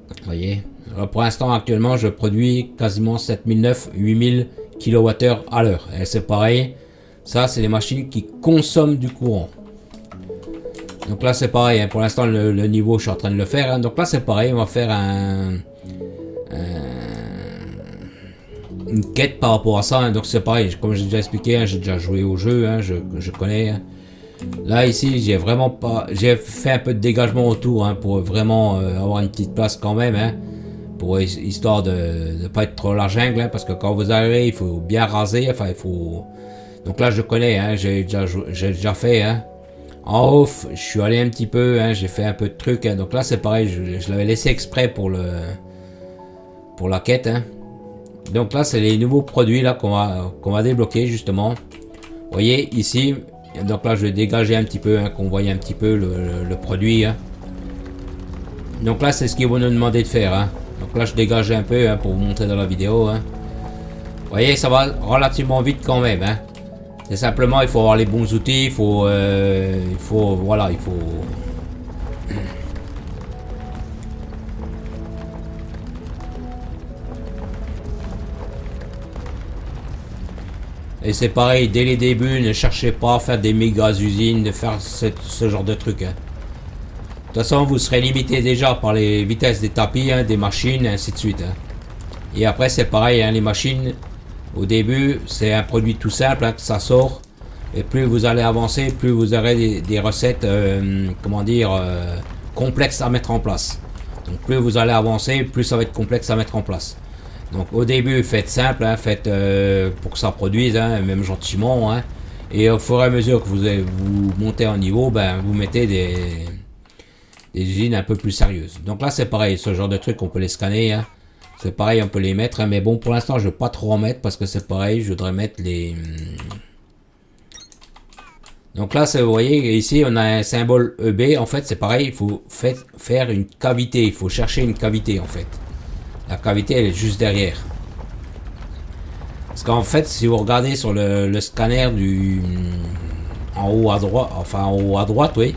Vous voyez, alors, pour l'instant actuellement je produis quasiment 7009-8000 kWh à l'heure, et c'est pareil, ça c'est les machines qui consomment du courant. Donc là c'est pareil, hein, pour l'instant le niveau je suis en train de le faire, hein. Donc là c'est pareil, on va faire une quête par rapport à ça, hein. Donc c'est pareil, comme j'ai déjà expliqué, hein, j'ai déjà joué au jeu, hein, je connais, hein. Là ici j'ai vraiment pas, j'ai fait un peu de dégagement autour, hein, pour vraiment avoir une petite place quand même, hein, pour histoire de ne pas être trop la jungle, hein, parce que quand vous arrivez il faut bien raser, enfin il faut Donc là je connais, hein, j'ai déjà fait. Hein. En off, je suis allé un petit peu, hein, j'ai fait un peu de trucs. Hein. Donc là c'est pareil, je l'avais laissé exprès pour la quête. Hein. Donc là c'est les nouveaux produits là qu'on va débloquer justement. Vous voyez ici, donc là je vais dégager un petit peu, hein, qu'on voit un petit peu le produit. Hein. Donc là c'est ce qu'ils vont nous demander de faire. Hein. Donc là je dégage un peu, hein, pour vous montrer dans la vidéo. Hein. Vous voyez, ça va relativement vite quand même. Hein. C'est simplement, il faut avoir les bons outils, il faut, voilà, il faut. Et c'est pareil, dès les débuts, ne cherchez pas à faire des méga usines, de faire ce genre de trucs. Hein. De toute façon, vous serez limité déjà par les vitesses des tapis, hein, des machines, et ainsi de suite. Hein. Et après, c'est pareil, hein, les machines, au début, c'est un produit tout simple, hein, que ça sort. Et plus vous allez avancer, plus vous aurez des recettes, comment dire, complexes à mettre en place. Donc plus vous allez avancer, plus ça va être complexe à mettre en place. Donc au début, faites simple, hein, faites pour que ça produise, hein, même gentiment. Hein, et au fur et à mesure que vous montez en niveau, ben, vous mettez des usines un peu plus sérieuses. Donc là, c'est pareil, ce genre de trucs, on peut les scanner. Hein. C'est pareil, on peut les mettre. Hein, mais bon, pour l'instant, je ne veux pas trop en mettre parce que c'est pareil, je voudrais mettre les... Donc là, vous voyez, ici, on a un symbole EB. En fait, c'est pareil, il faut faire une cavité. Il faut chercher une cavité, en fait. La cavité, elle est juste derrière. Parce qu'en fait, si vous regardez sur le scanner en haut à droite, enfin en haut à droite, oui,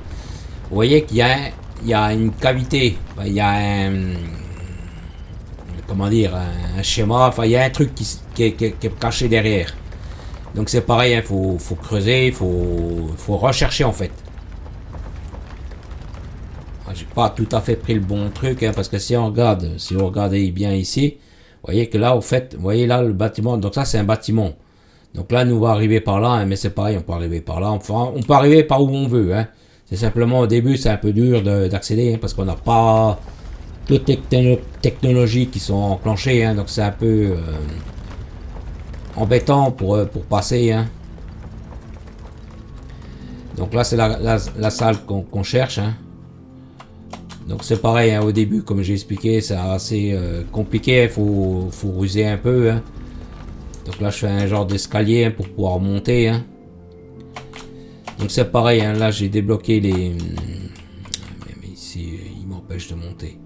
vous voyez qu'il y a une cavité. Enfin, il y a un... Comment dire, un schéma. Enfin, il y a un truc qui est caché derrière. Donc c'est pareil, il faut creuser, il faut rechercher en fait. J'ai pas tout à fait pris le bon truc, hein, parce que si vous regardez bien ici, vous voyez que là, au fait, vous voyez là le bâtiment, donc ça c'est un bâtiment. Donc là, nous on va arriver par là, hein, mais c'est pareil, on peut arriver par là, enfin, on peut arriver par où on veut. Hein. C'est simplement au début, c'est un peu dur d'accéder, hein, parce qu'on n'a pas toutes les technologies qui sont enclenchées, hein, donc c'est un peu... embêtant pour passer. Hein. Donc là, c'est la salle qu'on cherche. Hein. Donc c'est pareil, hein, au début, comme j'ai expliqué, c'est assez compliqué. Il faut ruser un peu. Hein. Donc là, je fais un genre d'escalier, hein, pour pouvoir monter. Hein. Donc c'est pareil, hein, là, j'ai débloqué les... Mais ici, il m'empêche de monter.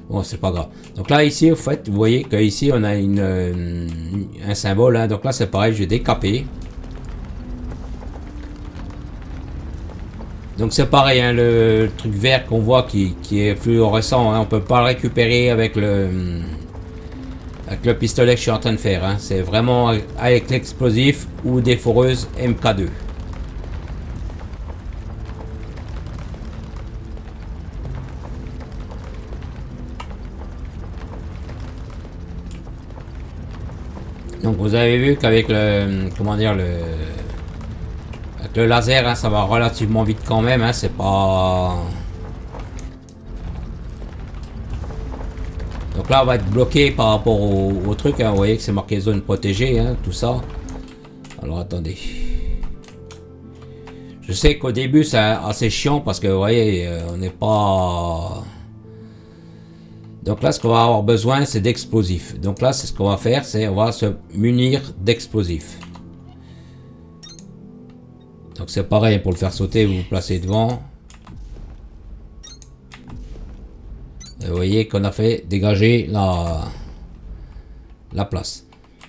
Bon, c'est pas grave. Donc là, ici, au fait, vous voyez qu'ici, on a un symbole. Hein. Donc là, c'est pareil, je vais décaper. Donc c'est pareil, hein, le truc vert qu'on voit qui est fluorescent. Hein, on peut pas le récupérer avec le pistolet que je suis en train de faire. Hein. C'est vraiment avec l'explosif ou des foreuses MK2. Donc vous avez vu qu'avec le, comment dire, avec le laser, hein, ça va relativement vite quand même, hein, c'est pas... Donc là on va être bloqué par rapport au truc, hein, vous voyez que c'est marqué zone protégée, hein, tout ça. Alors attendez. Je sais qu'au début c'est assez chiant parce que vous voyez, on n'est pas... Donc là, ce qu'on va avoir besoin, c'est d'explosifs. Donc là, c'est ce qu'on va faire, c'est on va se munir d'explosifs. Donc c'est pareil, pour le faire sauter, vous vous placez devant. Et vous voyez qu'on a fait dégager la place.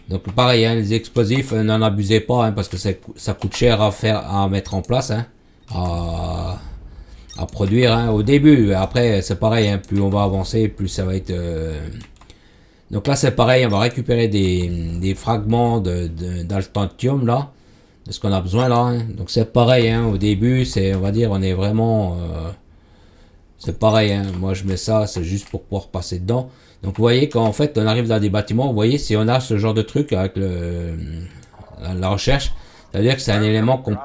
Donc pareil, hein, les explosifs, n'en abusez pas, hein, parce que ça coûte cher à mettre en place. Hein, à produire, hein, au début. Après c'est pareil, hein, plus on va avancer, plus ça va être... Donc là c'est pareil, on va récupérer des fragments d'altanthium là, de ce qu'on a besoin là. Hein. Donc c'est pareil, hein, au début, c'est, on va dire, on est vraiment... c'est pareil, hein, moi je mets ça, c'est juste pour pouvoir passer dedans. Donc vous voyez, quand en fait on arrive dans des bâtiments, vous voyez, si on a ce genre de truc avec la recherche, c'est-à-dire que c'est un élément qu'on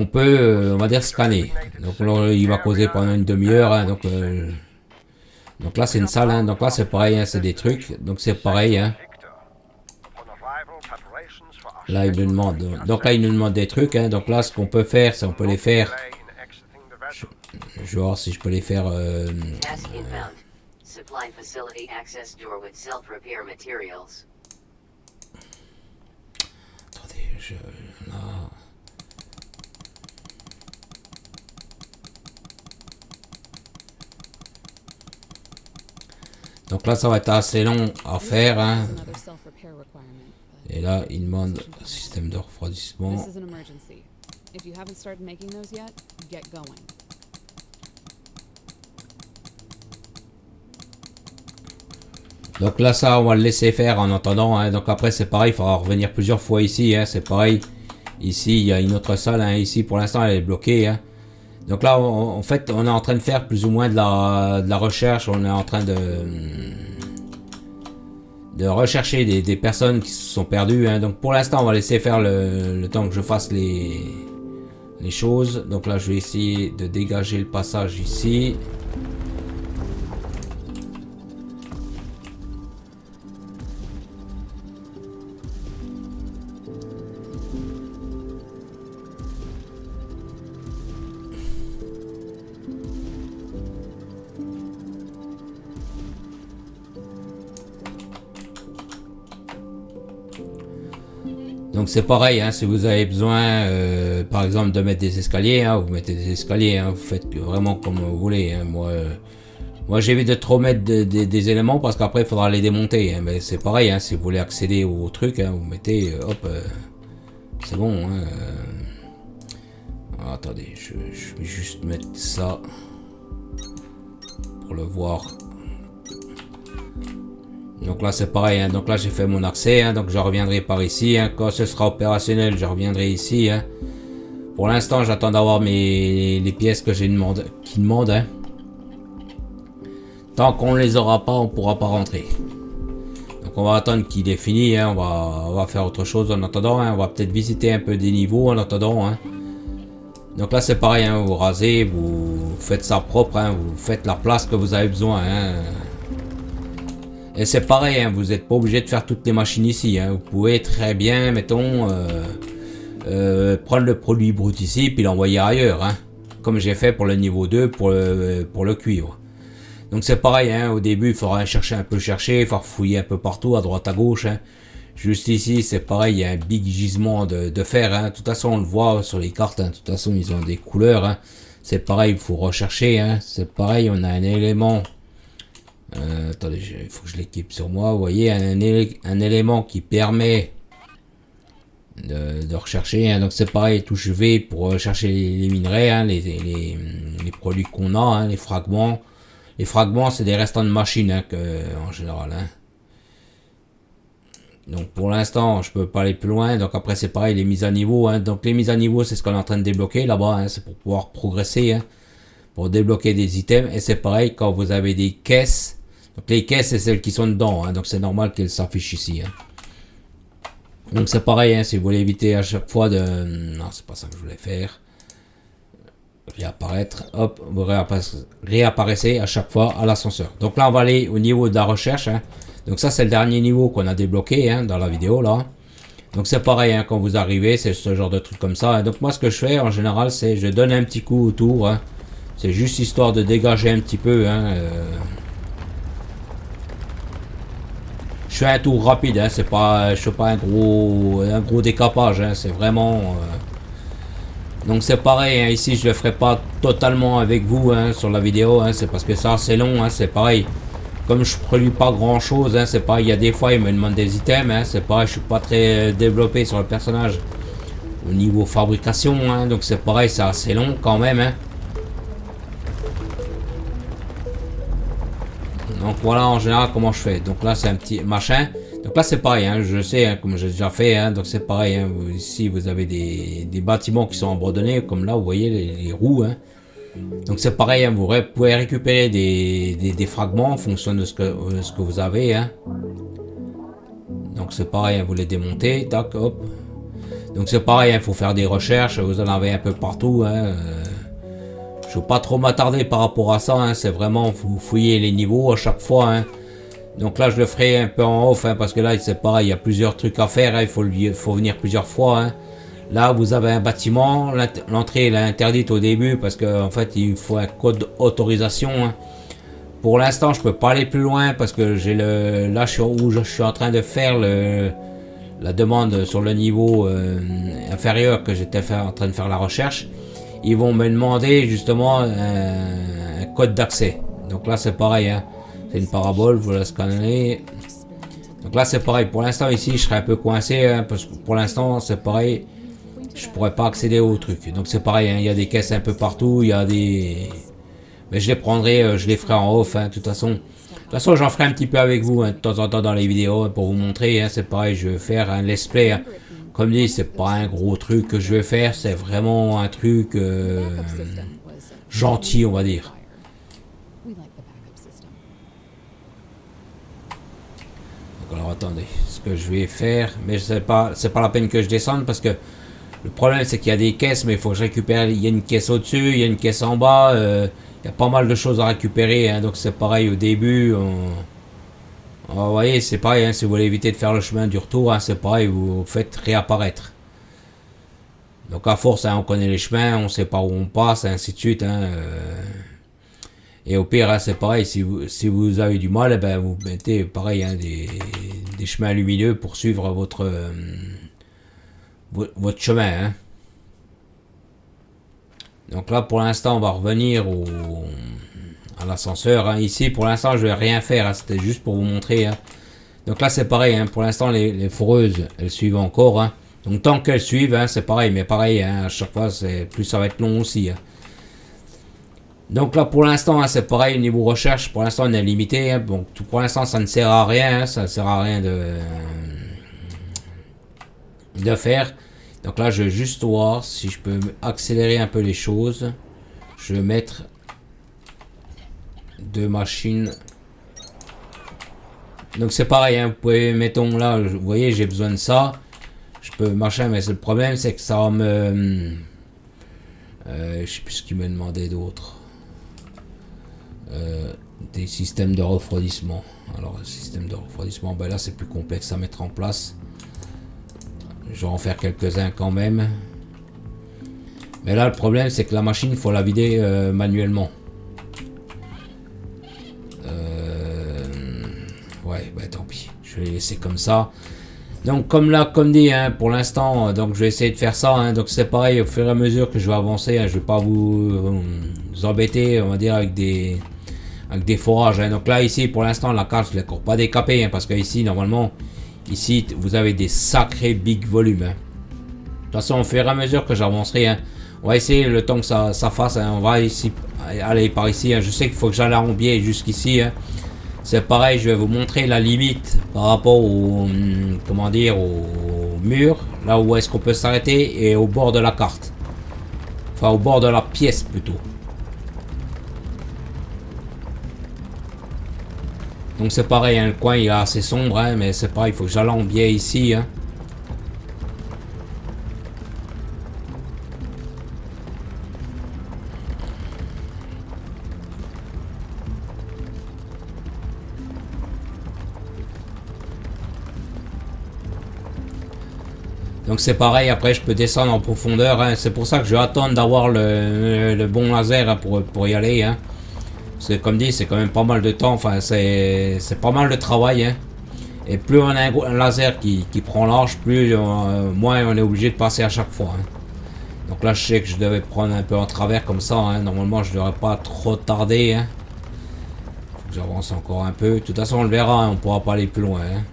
peut, on va dire, scanner. Donc là, il va causer pendant une demi-heure. Hein, donc Donc là c'est une salle, hein. Donc là c'est pareil, hein. C'est des trucs, donc c'est pareil, hein. Là il nous demande, donc là il nous demande des trucs, hein. Donc là ce qu'on peut faire, c'est on peut les faire. Je vais voir si je peux les faire. Attendez, là. Donc là ça va être assez long à faire, hein. Et là il demande un système de refroidissement. Donc là ça on va le laisser faire en attendant, hein. Donc après c'est pareil, il faudra revenir plusieurs fois ici, hein. C'est pareil. Ici il y a une autre salle, hein. Ici pour l'instant elle est bloquée, hein. Donc là en fait on est en train de faire plus ou moins de la recherche. On est en train de rechercher des personnes qui se sont perdues, hein. Donc pour l'instant on va laisser faire le temps que je fasse les choses. Donc là je vais essayer de dégager le passage ici. Donc c'est pareil, hein, si vous avez besoin, par exemple, de mettre des escaliers, hein, vous mettez des escaliers, hein, vous faites vraiment comme vous voulez. Hein. Moi j'évite de trop mettre des éléments parce qu'après il faudra les démonter. Hein, mais c'est pareil, hein, si vous voulez accéder au truc, hein, vous mettez, hop, c'est bon. Hein, attendez, je vais juste mettre ça pour le voir. Donc là c'est pareil, hein. Donc là j'ai fait mon accès, hein. Donc je reviendrai par ici, hein. Quand ce sera opérationnel je reviendrai ici, hein. Pour l'instant j'attends d'avoir les pièces que j'ai qui demandent, hein. Tant qu'on ne les aura pas on pourra pas rentrer. Donc on va attendre qu'il est fini, hein. On va faire autre chose en attendant, hein. On va peut-être visiter un peu des niveaux en attendant, hein. Donc là c'est pareil, hein. Vous rasez, vous faites ça propre, hein. Vous faites la place que vous avez besoin, hein. Et c'est pareil, hein, vous n'êtes pas obligé de faire toutes les machines ici. Hein. Vous pouvez très bien, mettons, prendre le produit brut ici puis l'envoyer ailleurs. Hein. Comme j'ai fait pour le niveau 2 pour le cuivre. Donc c'est pareil, hein, au début il faudra chercher un peu, farfouiller un peu partout, à droite à gauche. Hein. Juste ici c'est pareil, il y a un big gisement de fer. Hein. De toute façon on le voit sur les cartes, hein. De toute façon ils ont des couleurs. Hein. C'est pareil, il faut rechercher. Hein. C'est pareil, on a un élément... attendez, il faut que je l'équipe sur moi. Vous voyez, un élément qui permet de rechercher. Hein. Donc c'est pareil, touche V pour chercher les minerais, hein, les produits qu'on a, hein, les fragments. Les fragments, c'est des restants de machines, hein, en général. Hein. Donc pour l'instant, je peux pas aller plus loin. Donc après, c'est pareil, les mises à niveau. Hein. Donc les mises à niveau, c'est ce qu'on est en train de débloquer là-bas. Hein. C'est pour pouvoir progresser, hein, pour débloquer des items. Et c'est pareil, quand vous avez des caisses. Donc les caisses, c'est celles qui sont dedans. Hein. Donc c'est normal qu'elles s'affichent ici. Hein. Donc c'est pareil, hein, si vous voulez éviter à chaque fois de... Non, c'est pas ça que je voulais faire. Réapparaître, hop, vous réapparaissez à chaque fois à l'ascenseur. Donc là on va aller au niveau de la recherche, hein. Donc ça c'est le dernier niveau qu'on a débloqué, hein, dans la vidéo là. Donc c'est pareil, hein, quand vous arrivez, c'est ce genre de truc comme ça, hein. Donc moi ce que je fais en général c'est je donne un petit coup autour, hein. C'est juste histoire de dégager un petit peu, hein, Je fais un tour rapide, hein, c'est pas, je fais pas un gros décapage, hein, c'est vraiment... Donc c'est pareil, hein, ici je le ferai pas totalement avec vous, hein, sur la vidéo, hein, c'est parce que ça c'est long, hein, c'est pareil. Comme je produis pas grand chose, hein, c'est pareil, il y a des fois ils me demandent des items, hein, c'est pareil, je suis pas très développé sur le personnage au niveau fabrication, hein, donc c'est pareil, c'est assez long quand même. Hein. Donc voilà en général comment je fais. Donc là c'est un petit machin. Donc là c'est pareil, hein, je sais, hein, comme j'ai déjà fait, hein, donc c'est pareil, hein, ici vous avez des bâtiments qui sont abandonnés, comme là vous voyez les roues, hein. Donc c'est pareil, hein, vous pouvez récupérer des fragments en fonction de ce que vous avez, hein. Donc c'est pareil, hein, vous les démontez, tac, hop. Donc c'est pareil, il faut faire des recherches, vous en avez un peu partout, hein. Je ne veux pas trop m'attarder par rapport à ça, hein. C'est vraiment, vous fouillez les niveaux à chaque fois, hein. Donc là, je le ferai un peu en off, hein, parce que là, c'est pareil, il y a plusieurs trucs à faire, hein. Il faut venir plusieurs fois, hein. Là, vous avez un bâtiment, l'entrée est interdite au début, parce qu'en fait, il faut un code d'autorisation, hein. Pour l'instant, je peux pas aller plus loin, parce que j'ai là, je suis en train de faire la demande sur le niveau inférieur que j'étais en train de faire la recherche. Ils vont me demander justement un code d'accès. Donc là c'est pareil, hein. C'est une parabole, vous la scannez. Donc là c'est pareil, pour l'instant ici je serai un peu coincé, hein, parce que pour l'instant c'est pareil, je pourrais pas accéder au truc. Donc c'est pareil, hein, il y a des caisses un peu partout, il y a des... Mais je les prendrai, je les ferai en off, hein, de toute façon. De toute façon j'en ferai un petit peu avec vous, hein, de temps en temps dans les vidéos, hein, pour vous montrer, hein, c'est pareil, je vais faire un let's play, hein. Comme dit, c'est pas un gros truc que je vais faire, c'est vraiment un truc gentil, on va dire. Donc alors attendez, ce que je vais faire, mais c'est pas la peine que je descende parce que le problème c'est qu'il y a des caisses, mais il faut que je récupère. Il y a une caisse au-dessus, il y a une caisse en bas, il y a pas mal de choses à récupérer, hein, donc c'est pareil au début. Vous voyez, c'est pareil, hein, si vous voulez éviter de faire le chemin du retour, hein, c'est pareil, vous faites réapparaître. Donc à force, hein, on connaît les chemins, on sait par où on passe, et ainsi de suite. Hein, et au pire, hein, c'est pareil, si vous avez du mal, eh ben, vous mettez pareil, hein, des chemins lumineux pour suivre votre chemin. Hein. Donc là, pour l'instant, on va revenir à l'ascenseur, hein. Ici pour l'instant je vais rien faire, hein. C'était juste pour vous montrer, hein. Donc là c'est pareil, hein. Pour l'instant les foreuses elles suivent encore, hein. Donc tant qu'elles suivent, hein, c'est pareil, mais pareil, hein, à chaque fois plus ça va être long aussi, hein. Donc là pour l'instant, hein, c'est pareil, niveau recherche pour l'instant on est limité, hein. Donc pour l'instant ça ne sert à rien, hein. Ça ne sert à rien de faire. Donc là je vais juste voir si je peux accélérer un peu les choses. Je vais mettre deux machines. Donc c'est pareil, hein, vous pouvez, mettons là, vous voyez, j'ai besoin de ça. Je peux machin, mais le problème c'est que ça va me... je sais plus ce qu'il me demandait d'autre. Des systèmes de refroidissement. Alors, le système de refroidissement, ben là c'est plus complexe à mettre en place. Je vais en faire quelques-uns quand même. Mais là le problème c'est que la machine, il faut la vider manuellement. Ouais, bah tant pis, je vais les laisser comme ça. Donc comme dit, hein, pour l'instant, donc je vais essayer de faire ça, hein. Donc c'est pareil, au fur et à mesure que je vais avancer, hein, je vais pas vous embêter, on va dire, avec des forages, hein. Donc là ici pour l'instant la carte je l'ai encore pas décapée, hein, parce que ici normalement, ici vous avez des sacrés big volumes, hein. De toute façon au fur et à mesure que j'avancerai, hein, on va essayer le temps que ça fasse, hein, on va ici aller par ici, hein. Je sais qu'il faut que j'aille en biais jusqu'ici, hein. C'est pareil, je vais vous montrer la limite par rapport au, comment dire, au mur, là où est-ce qu'on peut s'arrêter, et au bord de la carte. Enfin, au bord de la pièce plutôt. Donc c'est pareil, hein, le coin il est assez sombre, hein, mais c'est pareil, il faut que j'aille en biais ici, hein. Donc c'est pareil, après je peux descendre en profondeur, hein. C'est pour ça que je vais attendre d'avoir le bon laser, hein, pour y aller, hein. C'est comme dit, c'est quand même pas mal de temps, enfin c'est pas mal de travail, hein. Et plus on a un laser qui prend large, plus moins on est obligé de passer à chaque fois, hein. Donc là je sais que je devais prendre un peu en travers comme ça, hein. Normalement je devrais pas trop tarder, hein. Faut que j'avance encore un peu. De toute façon on le verra, hein, on pourra pas aller plus loin, hein.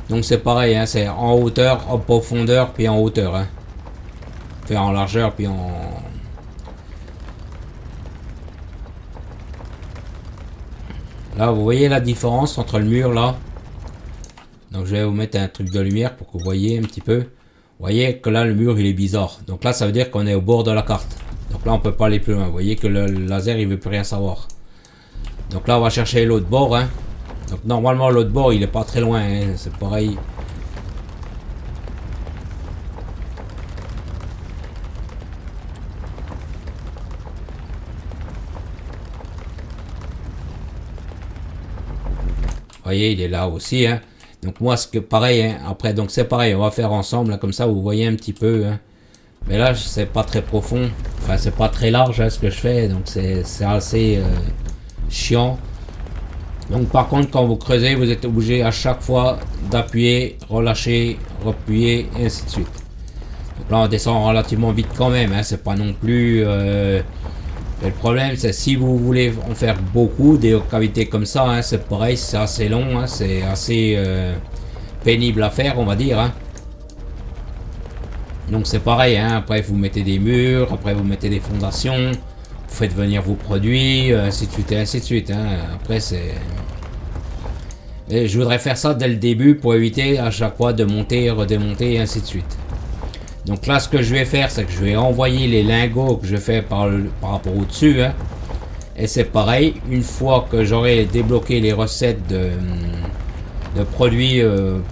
Donc c'est pareil, hein, c'est en hauteur, en profondeur, puis en hauteur, hein. Enfin en largeur, puis en... Là, vous voyez la différence entre le mur, là. Donc je vais vous mettre un truc de lumière pour que vous voyez un petit peu. Vous voyez que là, le mur, il est bizarre. Donc là, ça veut dire qu'on est au bord de la carte. Donc là, on peut pas aller plus loin. Vous voyez que le laser, il veut plus rien savoir. Donc là, on va chercher l'autre bord, hein. Donc normalement l'autre bord il est pas très loin, hein, c'est pareil. Vous voyez, il est là aussi, hein. Donc moi, ce que pareil, hein, après, donc c'est pareil, on va faire ensemble, là, comme ça, vous voyez un petit peu, hein. Mais là, c'est pas très profond, enfin, c'est pas très large, hein, ce que je fais, donc c'est assez chiant. Donc par contre, quand vous creusez, vous êtes obligé à chaque fois d'appuyer, relâcher, replier, et ainsi de suite. Donc là, on descend relativement vite quand même, hein, c'est pas non plus... mais le problème, c'est si vous voulez en faire beaucoup, des cavités comme ça, hein, c'est pareil, c'est assez long, hein, c'est assez pénible à faire, on va dire. Hein. Donc c'est pareil, hein, après vous mettez des murs, après vous mettez des fondations, vous faites venir vos produits, ainsi de suite et ainsi de suite. Hein. Après c'est... Et je voudrais faire ça dès le début pour éviter à chaque fois de monter, redémonter et ainsi de suite. Donc là, ce que je vais faire, c'est que je vais envoyer les lingots que je fais par rapport au-dessus. Hein. Et c'est pareil, une fois que j'aurai débloqué les recettes de produits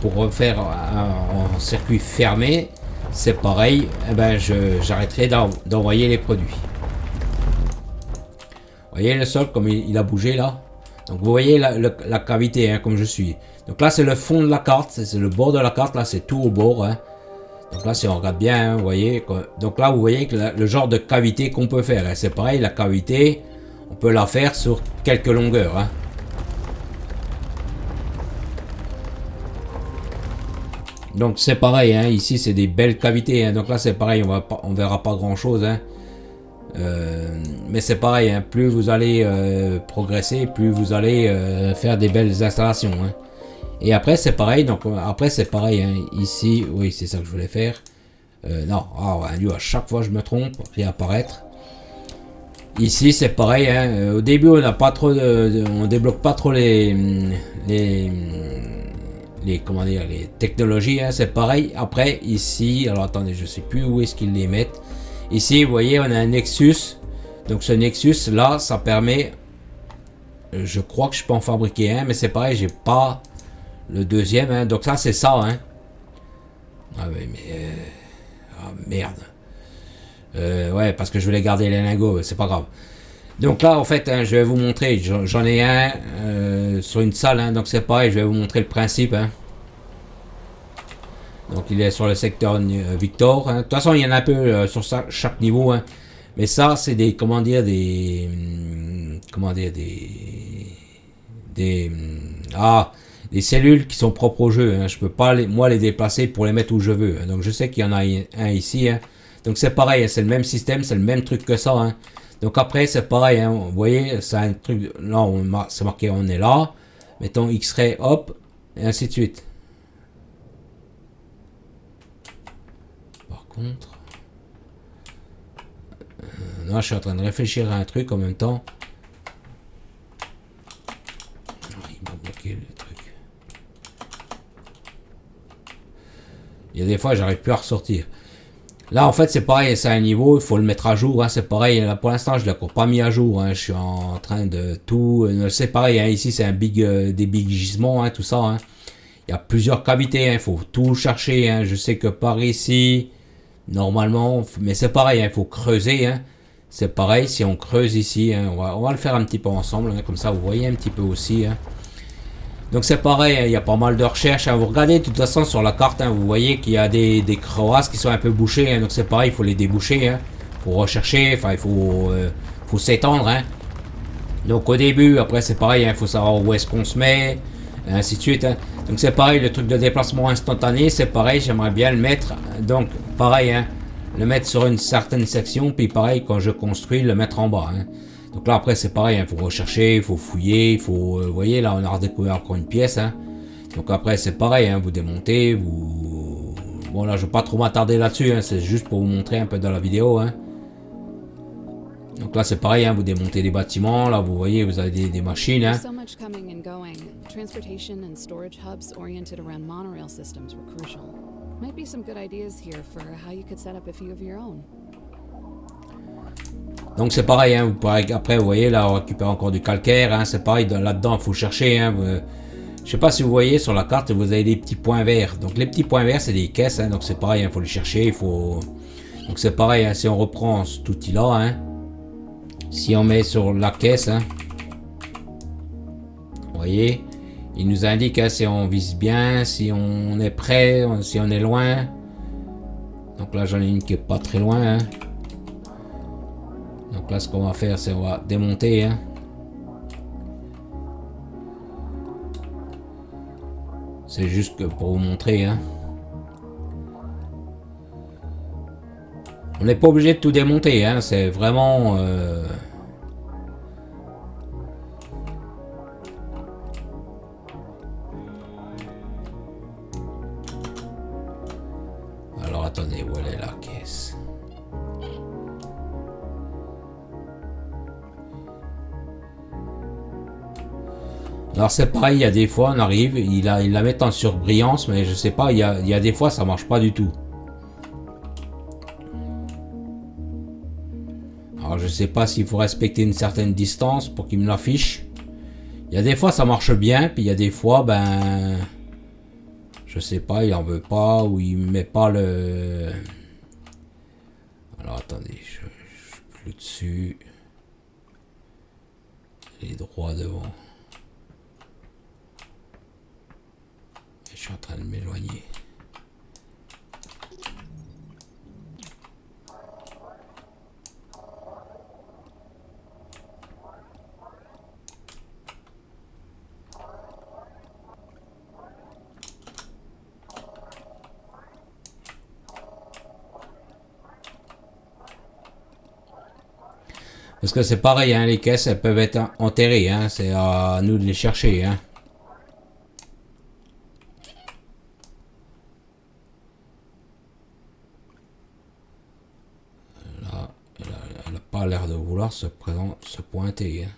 pour refaire en circuit fermé, c'est pareil, eh ben j'arrêterai d'envoyer les produits. Vous voyez le sol comme il a bougé là. Donc vous voyez la cavité, hein, comme je suis. Donc là, c'est le fond de la carte, c'est le bord de la carte, là c'est tout au bord. Hein. Donc là, si on regarde bien, hein, vous voyez, donc là, vous voyez que le genre de cavité qu'on peut faire, hein, c'est pareil, la cavité, on peut la faire sur quelques longueurs. Hein. Donc c'est pareil, hein, ici c'est des belles cavités, hein, donc là c'est pareil, on verra pas grand chose. Hein. Mais c'est pareil, hein, plus vous allez progresser, plus vous allez faire des belles installations. Hein. Et après c'est pareil, donc après c'est pareil, hein, ici, oui c'est ça que je voulais faire. Non, à chaque fois je me trompe, réapparaître. Ici c'est pareil, hein, au début on n'a pas trop on débloque pas trop les comment dire, les technologies, hein, c'est pareil. Après ici, alors attendez, je sais plus où est-ce qu'ils les mettent. Ici vous voyez on a un Nexus, donc ce Nexus là ça permet, je crois que je peux en fabriquer un, mais c'est pareil, j'ai pas le deuxième, hein. Donc ça c'est ça, hein. Ah oui, mais ah merde. Ouais, parce que je voulais garder les lingots, c'est pas grave. Donc là en fait, hein, je vais vous montrer, j'en ai un sur une salle, hein, donc c'est pareil, je vais vous montrer le principe. Hein. Donc il est sur le secteur Victor. Hein. De toute façon il y en a un peu sur chaque niveau, hein. Mais ça c'est des, comment dire, des des cellules qui sont propres au jeu. Hein. Je peux pas moi les déplacer pour les mettre où je veux. Hein. Donc je sais qu'il y en a un ici. Hein. Donc c'est pareil, hein, c'est le même système, c'est le même truc que ça. Hein. Donc après c'est pareil, hein. Vous voyez, c'est un truc. Là c'est marqué on est là. Mettons X-ray, hop, et ainsi de suite. Par contre, non, je suis en train de réfléchir à un truc en même temps. Il m'a bloqué le truc. Il y a des fois, j'arrive plus à ressortir. Là, en fait, c'est pareil, c'est un niveau, il faut le mettre à jour. Hein, c'est pareil, là, pour l'instant, je ne l'ai encore pas mis à jour. Hein, je suis en train de tout... c'est pareil, hein, ici, c'est un des big gisements, hein, tout ça. Hein. Il y a plusieurs cavités, il faut tout chercher. Hein. Je sais que par ici, normalement, mais c'est pareil, il faut creuser. Hein. C'est pareil, si on creuse ici, hein, on va le faire un petit peu ensemble. Hein, comme ça, vous voyez un petit peu aussi. Hein. Donc c'est pareil, il y a pas mal de recherches. Hein. Vous regardez de toute façon sur la carte, hein, vous voyez qu'il y a des crevasses qui sont un peu bouchées. Hein. Donc c'est pareil, il faut les déboucher. Hein. Pour rechercher, enfin il faut s'étendre. Hein. Donc au début, après c'est pareil, il faut savoir où est-ce qu'on se met, et ainsi de suite. Hein. Donc c'est pareil, le truc de déplacement instantané, c'est pareil, j'aimerais bien le mettre. Donc pareil, hein, le mettre sur une certaine section, puis pareil, quand je construis, le mettre en bas. Hein. Donc là après c'est pareil, il faut rechercher, il faut fouiller, il faut... vous voyez là on a redécouvert encore une pièce. Hein. Donc après c'est pareil, hein, vous démontez, vous... Bon là je ne vais pas trop m'attarder là-dessus, hein, c'est juste pour vous montrer un peu dans la vidéo. Hein. Donc là c'est pareil, hein, vous démontez des bâtiments, là vous voyez vous avez des machines. Hein. Donc c'est pareil, hein, vous pourrez, après vous voyez là on récupère encore du calcaire, hein, c'est pareil, là-dedans il faut chercher, hein, Je sais pas si vous voyez sur la carte, vous avez des petits points verts. Donc les petits points verts, c'est des caisses, hein, donc c'est pareil, il faut les chercher, il faut... Donc c'est pareil, hein, si on reprend cet outil-là, hein, si on met sur la caisse, hein, vous voyez, il nous indique hein, si on vise bien, si on est prêt, si on est loin. Donc là, j'en ai une qui est pas très loin. Hein. Donc là, ce qu'on va faire, c'est on va démonter. Hein. C'est juste que pour vous montrer. Hein. On n'est pas obligé de tout démonter. Hein. C'est vraiment... Alors attendez, où elle est la caisse? Alors c'est pareil, il y a des fois on arrive, il la met en surbrillance, mais je sais pas, il y a des fois ça marche pas du tout. Alors je sais pas s'il faut respecter une certaine distance pour qu'il me l'affiche. Il y a des fois ça marche bien, puis il y a des fois ben... Je sais pas, il en veut pas, ou il met pas le... Alors attendez, je suis plus dessus. Les droits devant. Je suis en train de m'éloigner. Parce que c'est pareil, hein, les caisses, elles peuvent être enterrées, hein, c'est à nous de les chercher. Hein. Là, elle n'a pas l'air de vouloir se pointer. Hein.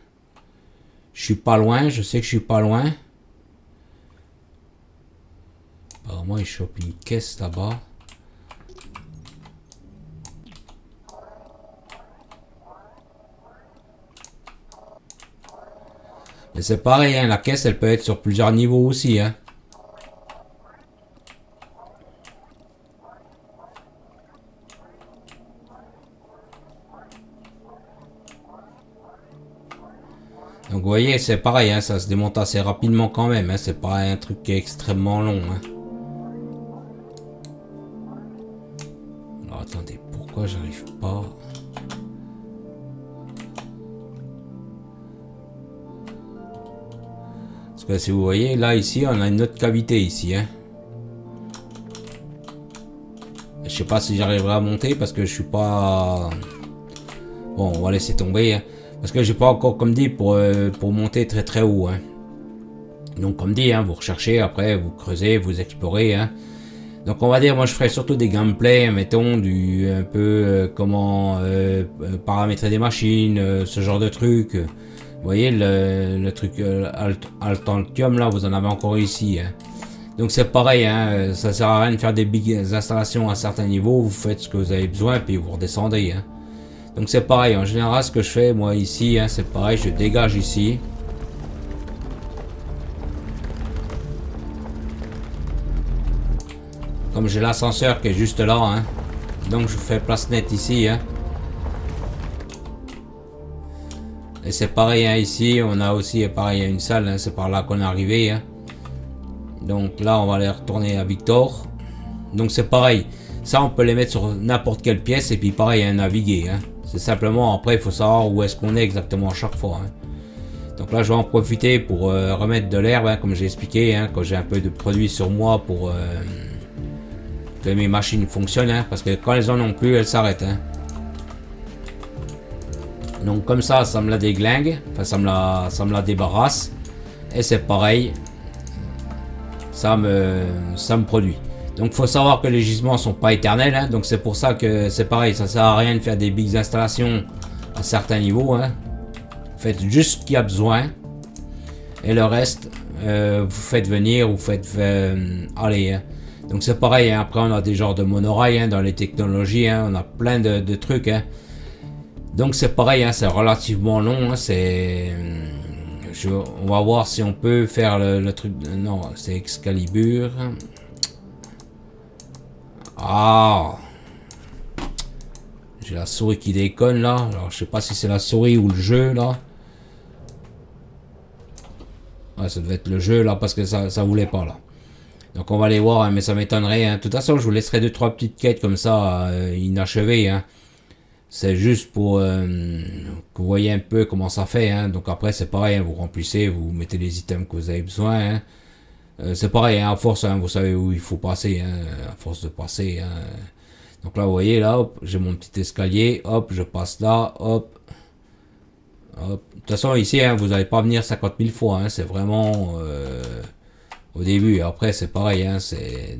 Je suis pas loin, je sais que je suis pas loin. Apparemment, il chope une caisse là-bas. Mais c'est pareil, hein, la caisse, elle peut être sur plusieurs niveaux aussi. Hein. Donc vous voyez, c'est pareil, hein, ça se démonte assez rapidement quand même. Hein, c'est pas un truc qui est extrêmement long. Hein. Alors attendez, pourquoi j'arrive pas... Parce que si vous voyez, là, ici, on a une autre cavité ici. Hein. Je sais pas si j'arriverai à monter parce que je suis pas... Bon, on va laisser tomber. Hein. Parce que j'ai pas encore, comme dit, pour monter très très haut. Hein. Donc, comme dit, hein, vous recherchez, après, vous creusez, vous explorez. Hein. Donc, on va dire, moi, je ferai surtout des gameplays, mettons, du un peu comment paramétrer des machines, ce genre de trucs. Vous voyez le truc Altantium là, vous en avez encore ici. Hein. Donc c'est pareil, hein, ça sert à rien de faire des big installations à certains niveaux, vous faites ce que vous avez besoin puis vous redescendez. Hein. Donc c'est pareil, en général ce que je fais moi ici, hein, c'est pareil, je dégage ici. Comme j'ai l'ascenseur qui est juste là, hein, donc je fais place nette ici. Hein. Et c'est pareil hein, ici, on a aussi pareil une salle, hein, c'est par là qu'on est arrivé. Hein. Donc là, on va aller retourner à Victor. Donc c'est pareil, ça on peut les mettre sur n'importe quelle pièce et puis pareil, hein, naviguer. Hein. C'est simplement, après il faut savoir où est-ce qu'on est exactement à chaque fois. Hein. Donc là, je vais en profiter pour remettre de l'herbe, hein, comme j'ai expliqué, hein, quand j'ai un peu de produit sur moi pour que mes machines fonctionnent. Hein, parce que quand elles en ont plus, elles s'arrêtent. Hein. Donc comme ça me la déglingue, enfin ça me la débarrasse. Et c'est pareil, ça me produit. Donc faut savoir que les gisements sont pas éternels, hein, donc c'est pour ça que c'est pareil, ça sert à rien de faire des big installations à certains niveaux. Hein. Faites juste ce qu'il y a besoin. Et le reste, vous faites venir, vous faites... allez, hein. Donc c'est pareil, hein. Après on a des genres de monorail hein, dans les technologies, hein. On a plein de trucs. Hein. Donc c'est pareil, hein, c'est relativement long, hein, c'est... on va voir si on peut faire le truc. Non, c'est Excalibur. Ah, j'ai la souris qui déconne là. Alors je sais pas si c'est la souris ou le jeu là. Ouais, ça devait être le jeu là parce que ça voulait pas là. Donc on va aller voir, hein, mais ça m'étonnerait. Hein. De toute façon, je vous laisserai 2-3 petites quêtes comme ça, inachevées. Hein. C'est juste pour que vous voyez un peu comment ça fait. Hein. Donc après, c'est pareil, hein, vous remplissez, vous mettez les items que vous avez besoin. Hein. C'est pareil, hein, à force, hein, vous savez où il faut passer, hein, à force de passer. Hein. Donc là, vous voyez, là, j'ai mon petit escalier, hop, je passe là, hop, hop. De toute façon, ici, hein, vous n'allez pas venir 50 000 fois, hein, c'est vraiment au début. Après, c'est pareil, hein,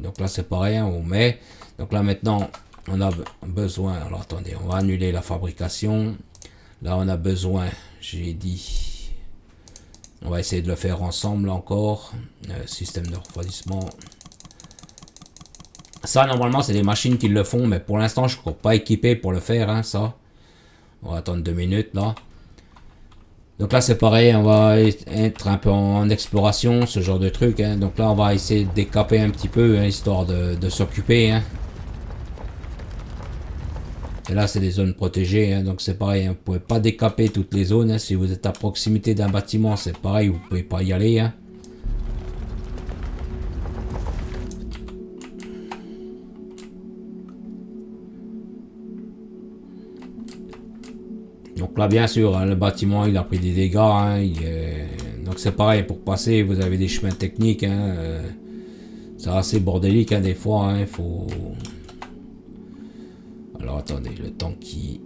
donc là, c'est pareil, hein, on met. Donc là, maintenant, on a besoin, alors attendez, on va annuler la fabrication. Là, on a besoin, j'ai dit, on va essayer de le faire ensemble encore. Système de refroidissement. Ça, normalement, c'est des machines qui le font, mais pour l'instant, je ne suis pas équipé pour le faire, hein, ça. On va attendre 2 minutes, là. Donc là, c'est pareil, on va être un peu en exploration, ce genre de truc. Hein. Donc là, on va essayer de décaper un petit peu, hein, histoire de s'occuper. Hein. Et là, c'est des zones protégées, hein, donc c'est pareil, hein, vous pouvez pas décaper toutes les zones. Hein. Si vous êtes à proximité d'un bâtiment, c'est pareil, vous pouvez pas y aller. Hein. Donc là, bien sûr, hein, le bâtiment, il a pris des dégâts. Hein, donc c'est pareil, pour passer, vous avez des chemins techniques. Hein, c'est assez bordélique, hein, des fois. Hein, il faut... Alors attendez, le temps qui...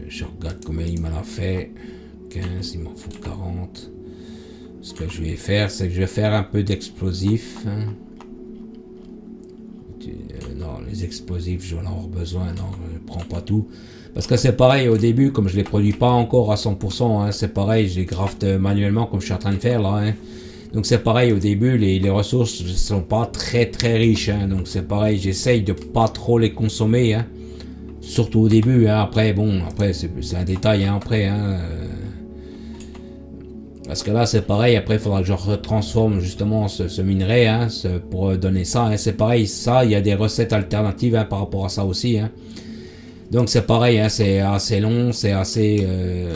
je regarde combien il m'en a fait. 15, il m'en faut 40. Ce que je vais faire, c'est que je vais faire un peu d'explosifs. Hein. Non, les explosifs, je vais en avoir besoin. Non, je ne prends pas tout. Parce que c'est pareil, au début, comme je ne les produis pas encore à 100%, hein, c'est pareil, je les grafte manuellement comme je suis en train de faire là. Hein. Donc c'est pareil, au début, les ressources ne sont pas très très riches. Hein, donc c'est pareil, j'essaye de pas trop les consommer. Hein. Surtout au début. Hein, après, bon, après c'est un détail. Hein, après, hein, parce que là, c'est pareil. Après, il faudra que je retransforme justement ce minerai hein, pour donner ça. Hein. C'est pareil, ça, il y a des recettes alternatives hein, par rapport à ça aussi. Hein. Donc c'est pareil, hein, c'est assez long, c'est assez...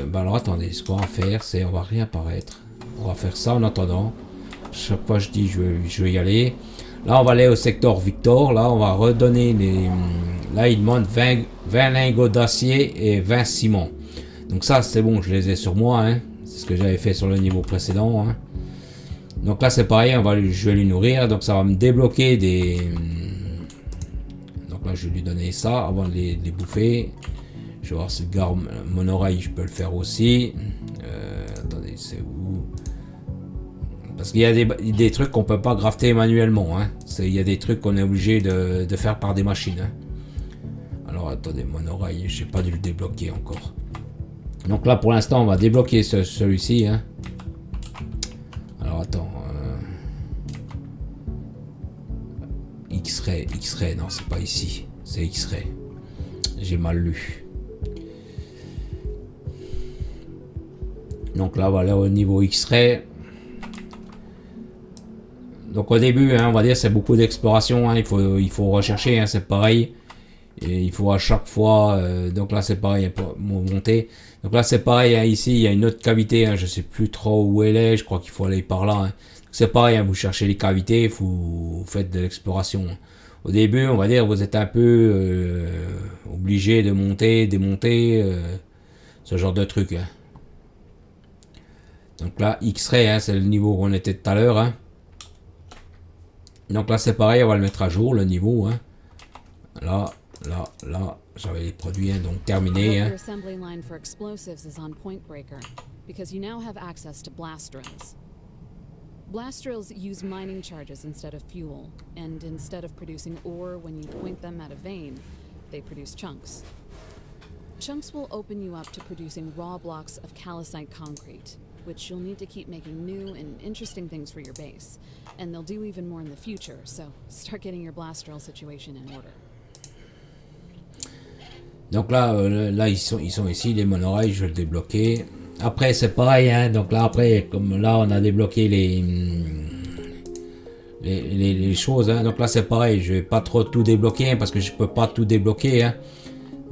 Ben alors attendez, ce qu'on va faire, c'est on va réapparaître. On va faire ça en attendant. Chaque fois je dis je vais y aller. Là on va aller au secteur Victor. Là on va redonner les... Là il demande 20 lingots d'acier et 20 ciments. Donc ça c'est bon, je les ai sur moi. Hein. C'est ce que j'avais fait sur le niveau précédent. Hein. Donc là c'est pareil, je vais lui nourrir. Donc ça va me débloquer des... Donc là je vais lui donner ça avant de les bouffer. Je vais voir si le garde mon oreille je peux le faire aussi. Attendez, c'est où? Parce qu'il y a des trucs qu'on peut pas crafter manuellement. Hein. Il y a des trucs qu'on est obligé de faire par des machines. Hein. Alors attendez, mon oreille, j'ai pas dû le débloquer encore. Donc là pour l'instant on va débloquer celui-ci. Hein. Alors attends. X-Ray, non c'est pas ici. C'est X-Ray. J'ai mal lu. Donc là voilà au niveau X-Ray. Donc au début, hein, on va dire c'est beaucoup d'exploration, hein, il faut rechercher, hein, c'est pareil. Et il faut à chaque fois, donc là c'est pareil, pour monter. Donc là c'est pareil, hein, ici il y a une autre cavité, hein, je sais plus trop où elle est, je crois qu'il faut aller par là. Hein. C'est pareil, hein, vous cherchez les cavités, vous faites de l'exploration. Hein. Au début, on va dire, vous êtes un peu obligé de monter, démonter, ce genre de truc. Hein. Donc là, X-Ray, hein, c'est le niveau où on était tout à l'heure. Hein. Donc là c'est pareil, on va le mettre à jour le niveau. Hein. Là, j'avais les produits, hein, donc terminé. Hein. Blast drills use mining charges instead of fuel, and instead of producing ore when you point them at a vein, they produce chunks. Chunks will open you up to producing raw blocks of calcite concrete, which you'll need to keep making new and interesting things for your base. And they'll do even more in the future, so start getting your blast drill situation in order. Donc là, là ils sont ici, les monorails, je vais le débloquer. Après, c'est pareil, hein, donc là, après, comme là, on a débloqué les choses, hein, donc là, c'est pareil, je vais pas trop tout débloquer, hein, parce que je peux pas tout débloquer, hein.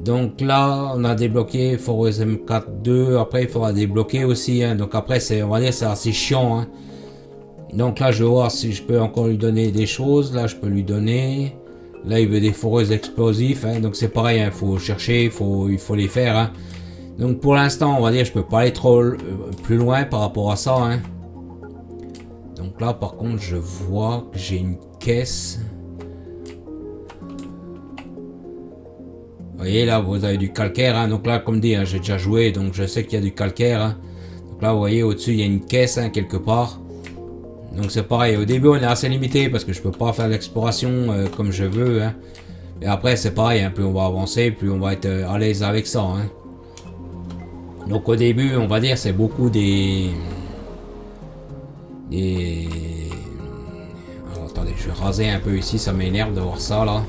Donc là, on a débloqué Forest M4-2, après, il faudra débloquer aussi, hein, donc après, on va dire, c'est assez chiant, hein. Donc là, je vais voir si je peux encore lui donner des choses, là, je peux lui donner... Là, il veut des foreuses explosifs, hein, donc c'est pareil, il faut chercher, il faut les faire, hein. Donc pour l'instant, on va dire, je peux pas aller trop plus loin par rapport à ça, hein. Donc là, par contre, je vois que j'ai une caisse. Vous voyez, là, vous avez du calcaire, hein. Donc là, comme dit, hein, j'ai déjà joué, donc je sais qu'il y a du calcaire, hein. Donc là, vous voyez, au-dessus, il y a une caisse, hein, quelque part. Donc c'est pareil, au début, on est assez limité parce que je peux pas faire l'exploration comme je veux, hein. Et après, c'est pareil, hein, plus on va avancer, plus on va être à l'aise avec ça, hein. Donc au début, on va dire, c'est beaucoup des... Alors, attendez, je vais raser un peu ici, ça m'énerve de voir ça, là.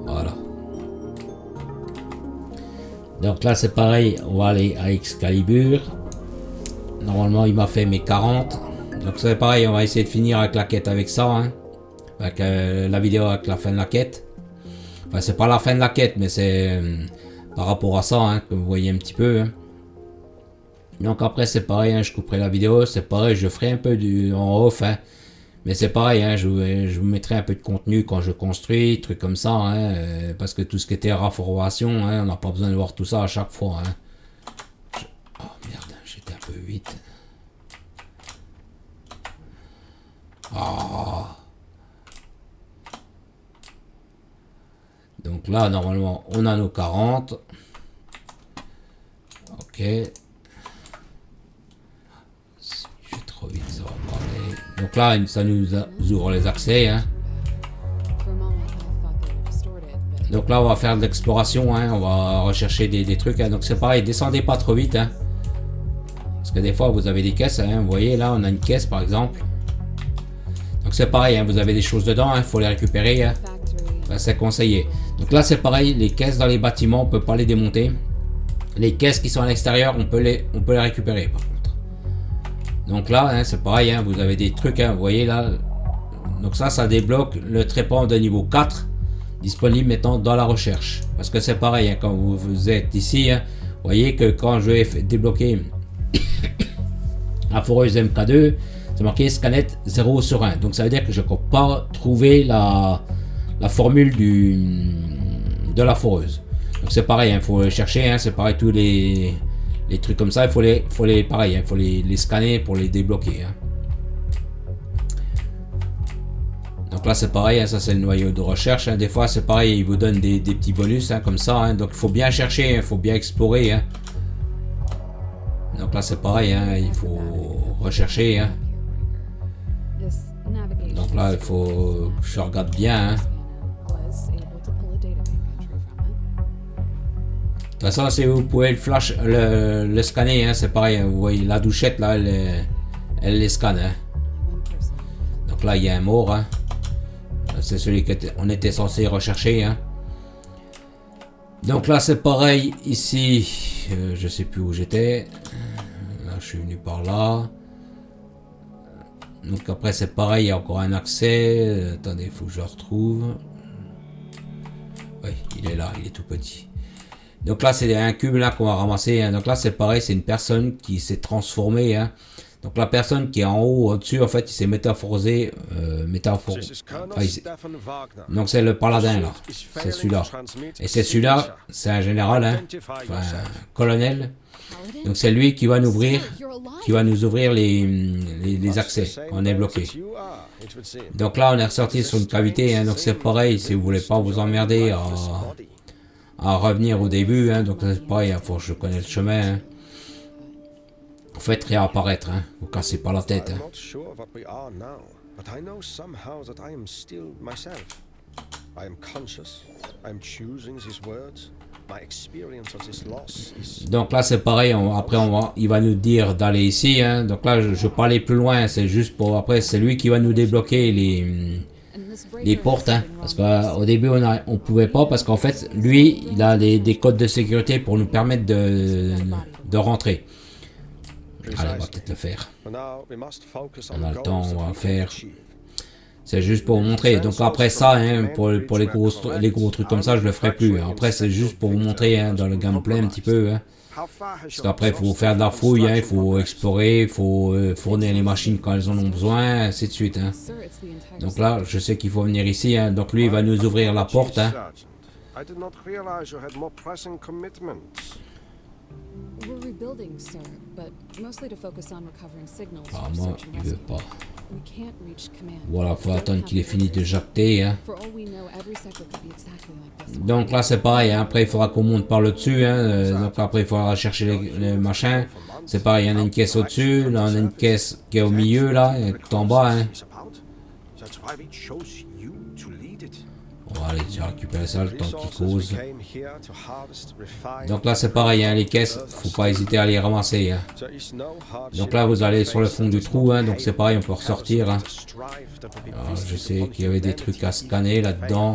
Voilà. Donc là, c'est pareil, on va aller à Excalibur. Normalement, il m'a fait mes 40. Donc c'est pareil, on va essayer de finir avec la quête avec ça, hein. Avec la vidéo avec la fin de la quête. Enfin, c'est pas la fin de la quête, mais c'est par rapport à ça, hein, que vous voyez un petit peu, hein. Donc après, c'est pareil, hein, je couperai la vidéo. C'est pareil, je ferai un peu en off, hein. Mais c'est pareil, hein, je vous mettrai un peu de contenu quand je construis, trucs comme ça, hein, parce que tout ce qui était raformation, hein, on n'a pas besoin de voir tout ça à chaque fois, hein. Oh merde, j'étais un peu vite. Oh. Donc là, normalement, on a nos 40. Ok. Si je vais trop vite, ça va pas aller. Donc là, ça nous ouvre les accès, hein. Donc là, on va faire de l'exploration, hein. On va rechercher des trucs, hein. Donc c'est pareil, descendez pas trop vite, hein. Parce que des fois, vous avez des caisses, hein. Vous voyez, là, on a une caisse, par exemple. Donc c'est pareil, hein. Vous avez des choses dedans, il faut les récupérer, hein. Enfin, c'est conseillé. Donc là, c'est pareil, les caisses dans les bâtiments, on peut pas les démonter. Les caisses qui sont à l'extérieur, on peut les récupérer, par contre. Donc là, hein, c'est pareil, hein. Vous avez des trucs, hein. Vous voyez, là. Donc ça débloque le trépan de niveau 4. Disponible maintenant dans la recherche. Parce que c'est pareil, hein, quand vous êtes ici, hein, vous voyez que quand je vais débloquer la foreuse MK2, c'est marqué scanette 0 sur 1. Donc ça veut dire que je ne peux pas trouver la formule de la foreuse. Donc c'est pareil, il faut chercher, hein, c'est pareil, tous les trucs comme ça, il faut les pareil, hein, il faut les scanner pour les débloquer, hein. Donc là c'est pareil, hein, ça c'est le noyau de recherche, hein. Des fois c'est pareil, il vous donne des petits bonus, hein, comme ça, hein. Donc il faut bien chercher, il faut bien explorer, hein. Donc là c'est pareil, hein, il faut rechercher, hein. Donc là il faut que je regarde bien, hein. De toute façon, si vous pouvez le scanner, hein, c'est pareil, hein, vous voyez la douchette là, elle les scanne, hein. Donc là il y a un mort, hein. C'est celui qu'on était censé rechercher, hein. Donc là c'est pareil ici, je sais plus où j'étais. Là je suis venu par là. Donc après c'est pareil, il y a encore un accès. Attendez, il faut que je le retrouve. Oui, il est là, il est tout petit. Donc là c'est un cube là qu'on va ramasser, hein. Donc là c'est pareil, c'est une personne qui s'est transformée, hein. Donc la personne qui est en haut, au-dessus, en fait, il s'est métamorphosé. Donc c'est le paladin là, c'est celui-là. Et c'est celui-là, c'est un général, hein, enfin, un colonel. Donc c'est lui qui va nous ouvrir, les accès. On est bloqué. Donc là on est ressorti sur une cavité, hein. Donc c'est pareil, si vous voulez pas vous emmerder à revenir au début, hein. Donc c'est pareil, il faut que je connais le chemin, hein. Vous faites réapparaître, hein. Vous cassez pas la tête, hein. I am conscious. I'm choosing these words. My experience of this loss is... Donc là c'est pareil, après il va nous dire d'aller ici, hein. Donc là je peux aller plus loin, c'est juste pour après c'est lui qui va nous débloquer les portes, hein. Parce qu'au début on pouvait pas parce qu'en fait lui il a des codes de sécurité pour nous permettre de rentrer. Allez, on va peut-être le faire. On a le temps, on va le faire. C'est juste pour vous montrer. Donc après ça, hein, pour les gros trucs comme ça, je le ferai plus. Après, c'est juste pour vous montrer, hein, dans le gameplay un petit peu. Hein. Parce qu'après, il faut faire de la fouille, hein, il faut explorer, il faut fournir les machines quand elles en ont besoin, ainsi de suite. Hein. Donc là, je sais qu'il faut venir ici. Hein. Donc lui, il va nous ouvrir la porte. Hein. We're rebuilding, sir, but mostly to focus on recovering signals. Apparemment, il veut pas. We can't reach command. Voilà, faut attendre qu'il ait fini de jacter. Hein. Donc là, c'est pareil. Hein. Après, il faudra qu'on monte par le dessus. Hein. Donc après, il faudra chercher les machins. C'est pareil, il y en a une caisse au-dessus. Là, on a une caisse qui est au milieu, là, et tout en bas. Hein. On va aller déjà récupérer ça le temps qu'il cause. Donc là c'est pareil, hein, les caisses, faut pas hésiter à les ramasser. Hein. Donc là vous allez sur le fond du trou, hein, donc c'est pareil, on peut ressortir. Hein. Alors, je sais qu'il y avait des trucs à scanner là-dedans.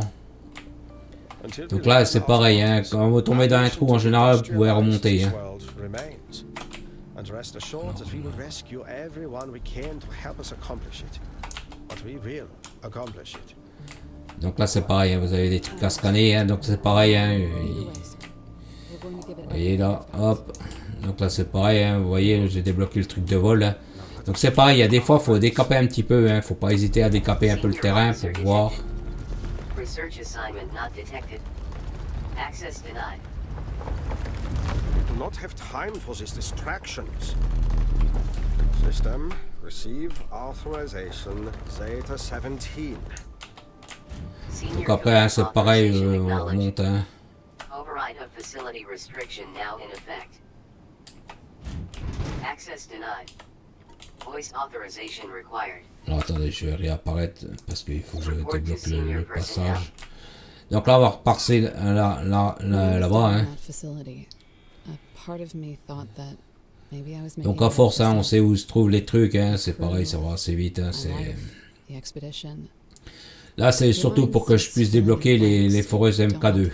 Donc là c'est pareil, hein, quand vous tombez dans un trou en général vous pouvez remonter. Hein. Donc là c'est pareil, hein, vous avez des trucs à scanner, hein, donc c'est pareil. Hein, vous voyez là, hop. Donc là c'est pareil, hein, vous voyez, j'ai débloqué le truc de vol. Hein. Donc c'est pareil, il y a des fois il faut décaper un petit peu, hein, faut pas hésiter à décaper un peu le terrain pour voir. System, receive authorization, Zeta 17. Donc après, hein, c'est pareil, on remonte. Hein. Alors, attendez, je vais réapparaître parce qu'il faut que je débloque le passage. Donc là, on va repasser là-bas. Hein. Donc à force, hein, on sait où se trouvent les trucs. Hein. C'est pareil, ça va assez vite. Hein. Là, c'est surtout pour que je puisse débloquer les foreuses MK2.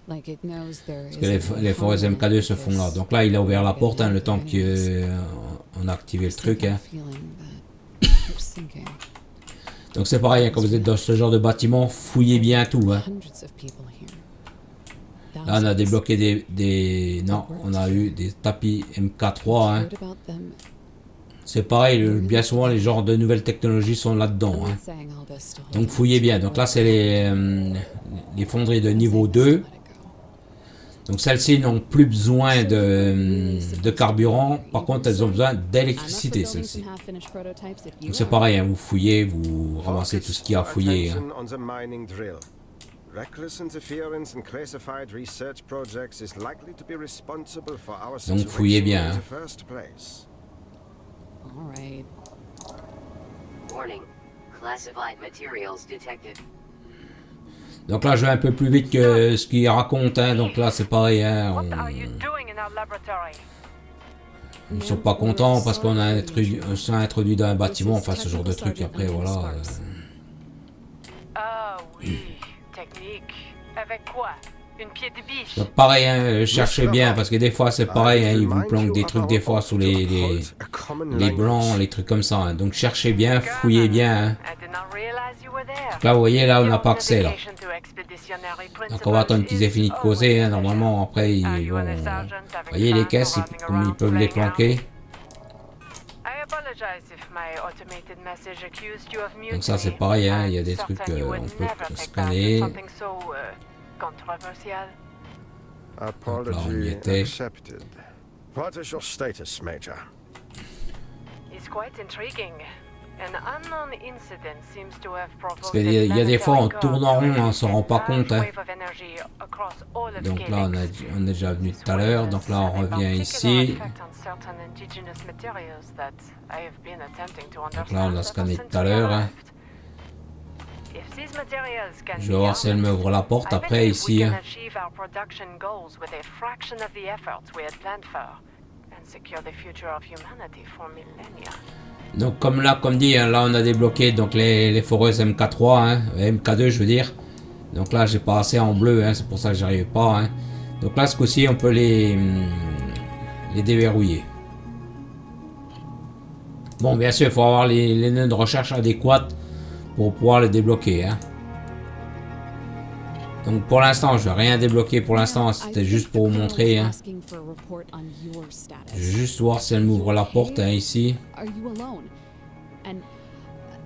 Parce que les foreuses MK2 se font là. Donc là, il a ouvert la porte, hein, le temps qu'on a activé le truc. Hein. Donc c'est pareil, hein, quand vous êtes dans ce genre de bâtiment, fouillez bien tout. Hein. Là, on a débloqué Non, on a eu des tapis MK3. Hein. C'est pareil, bien souvent les genres de nouvelles technologies sont là-dedans. Hein. Donc fouillez bien. Donc là c'est les fonderies de niveau 2. Donc celles-ci n'ont plus besoin de carburant. Par contre elles ont besoin d'électricité, celles-ci. Donc c'est pareil, hein, vous fouillez, vous ramassez tout ce qu'il y a à fouiller. Hein. Donc fouillez bien. Hein. Alright. Warning. Classified materials detected. Donc là je vais un peu plus vite que ce qu'il raconte, hein. Donc là c'est pareil, hein. Ils ne sont pas contents parce qu'on a introduit dans un bâtiment, enfin ce genre de truc, après voilà. Ah oui, technique. Avec quoi? Une pied de biche. Donc pareil, hein, cherchez bien parce que des fois c'est pareil, hein, ils vous planquent des trucs des fois sous les blancs, les trucs comme ça. Hein. Donc cherchez bien, fouillez bien. Hein. Donc là vous voyez, là on n'a pas accès là. Donc on va attendre qu'ils aient fini de causer. Hein. Normalement après ils vont... Vous voyez les caisses, comme ils peuvent les planquer. Donc ça c'est pareil, hein, il y a des trucs on peut scanner. Controversial. Apology accepted. What is your status, Major? It's quite intriguing. An unknown incident seems to have provoked Parce qu'il y a des fois on tourne en rond, on ne s'en rend pas compte. Hein. Donc là on est déjà venu tout à l'heure, donc là on revient ici. Donc là on a scanné tout à l'heure. Hein. If these materials can Je be vais voir si elle harnessed, m'ouvre la porte I après believe ici. we can Hein. achieve our production goals with a fraction of the effort we had planned for, and secure the future of humanity for millennia. Donc comme là, comme dit, hein, là on a débloqué donc les foreuses MK3, hein, MK2 je veux dire. Donc là j'ai pas assez en bleu, hein, c'est pour ça que j'arrive pas. Hein. Donc là ce coup-ci on peut les déverrouiller. Bon bien sûr il faut avoir les nœuds de recherche adéquates pour pouvoir les débloquer. Hein. Donc pour l'instant je vais rien débloquer pour l'instant, c'était juste pour vous montrer. Hein. Je vais juste voir si elle m'ouvre la porte hein, ici. Are you alone? And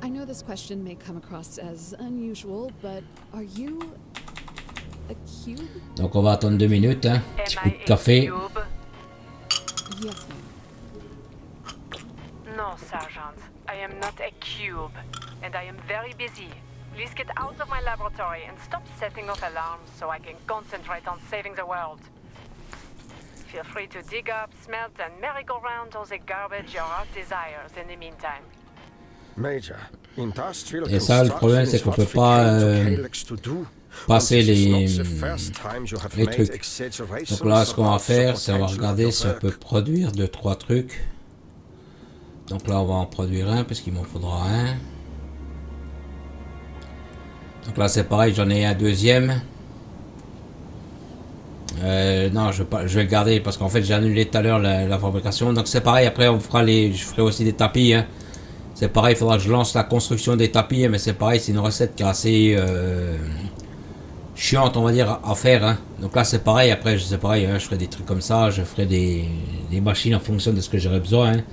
I know this question may come across as unusual, but are you a cube? Donc on va attendre 2 minutes, hein. Petit coup Am de I a café. cube? Yes, ma'am. No, Sergeant. I am not a cube, and I am very busy. Please get out of my laboratory and stop setting off alarms so I can concentrate on saving the world. Feel free to dig up, smelt, and merry-go-round all the garbage your heart desires in the meantime. Major, industrial Et ça, le problème, c'est qu'on peut pas passer les trucs. Donc là, ce qu'on va faire, c'est on va regarder si on peut produire 2-3 trucs. Donc là, on va en produire un, parce qu'il m'en faudra un. Donc là, c'est pareil, j'en ai un deuxième. Non, je vais le garder, parce qu'en fait, j'ai annulé tout à l'heure la fabrication. Donc c'est pareil, après, je ferai aussi des tapis, hein. C'est pareil, il faudra que je lance la construction des tapis, mais c'est pareil, c'est une recette qui est assez chiante, on va dire, à faire. Hein. Donc là, c'est pareil, après, c'est pareil, hein, je ferai des trucs comme ça, je ferai des machines en fonction de ce que j'aurai besoin. Hein.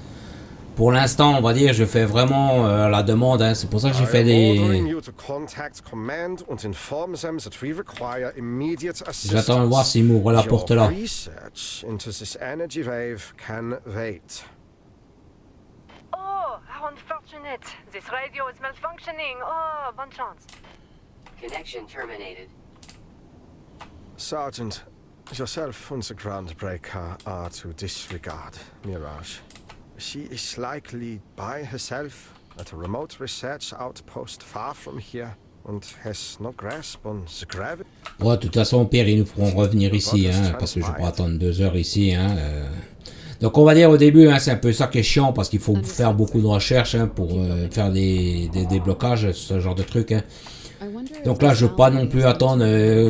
Pour l'instant, on va dire, je fais vraiment la demande, hein. C'est pour ça que j'ai fait des... J'attends de voir s'il m'ouvre la porte là. How unfortunate! This radio is malfunctioning. Oh, bonne chance. Connection terminated. Sergeant, yourself and the Groundbreaker are to disregard, Mirage. She is likely by herself at a remote research outpost far from here and has no grasp on the gravity. Ouais, de toute façon, au pire, ils nous feront revenir ici, hein, parce que je vais pas attendre 2 heures ici. Hein, Donc on va dire au début, hein, c'est un peu ça qui est chiant, parce qu'il faut faire beaucoup de recherches hein, pour faire des déblocages, ce genre de trucs. Hein. Donc là, je ne veux pas non plus attendre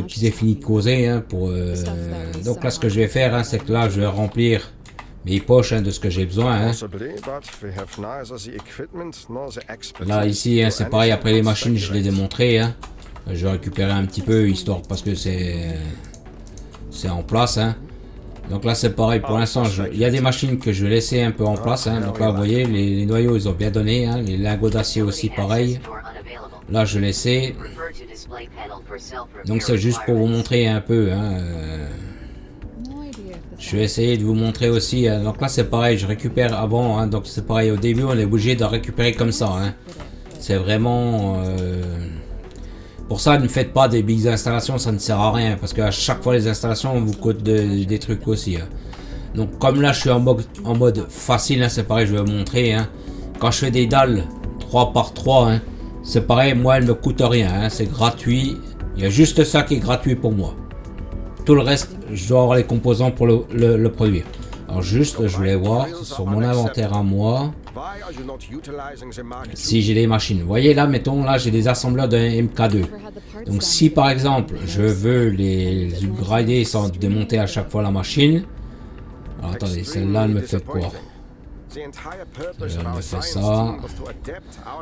qu'ils aient fini de causer. Hein, Donc là, ce que je vais faire, hein, c'est que là, je vais remplir mes poches hein, de ce que j'ai besoin. Hein. Là, ici, hein, c'est pareil, après les machines, je l'ai démontré. Hein. Je vais récupérer un petit peu, histoire, parce que c'est en place. Hein. Donc là, c'est pareil, pour l'instant, il y a des machines que je vais laisser un peu en place. Hein. Donc là, vous voyez, les noyaux, ils ont bien donné. Hein. Les lingots d'acier aussi, pareil. Là, je laissais. Donc c'est juste pour vous montrer un peu. Hein. Je vais essayer de vous montrer aussi. Hein. Donc là, c'est pareil, je récupère avant. Hein. Donc c'est pareil, au début, on est obligé de récupérer comme ça. Hein. C'est vraiment... Pour ça, ne faites pas des big installations, ça ne sert à rien. Parce qu'à chaque fois, les installations vous coûtent des trucs aussi. Hein. Donc comme là, je suis en mode facile, hein, c'est pareil, je vais vous montrer. Hein. Quand je fais des dalles 3 par 3, hein, c'est pareil, moi, elle ne me coûte rien. Hein, c'est gratuit. Il y a juste ça qui est gratuit pour moi. Tout le reste, je dois avoir les composants pour le produire. Alors juste, je voulais voir sur mon inventaire à moi si j'ai des machines. Vous voyez là, mettons, là j'ai des assembleurs de MK2. Donc si par exemple, je veux les upgrader sans démonter à chaque fois la machine. Alors attendez, celle-là, elle me fait quoi? Elle me fait ça.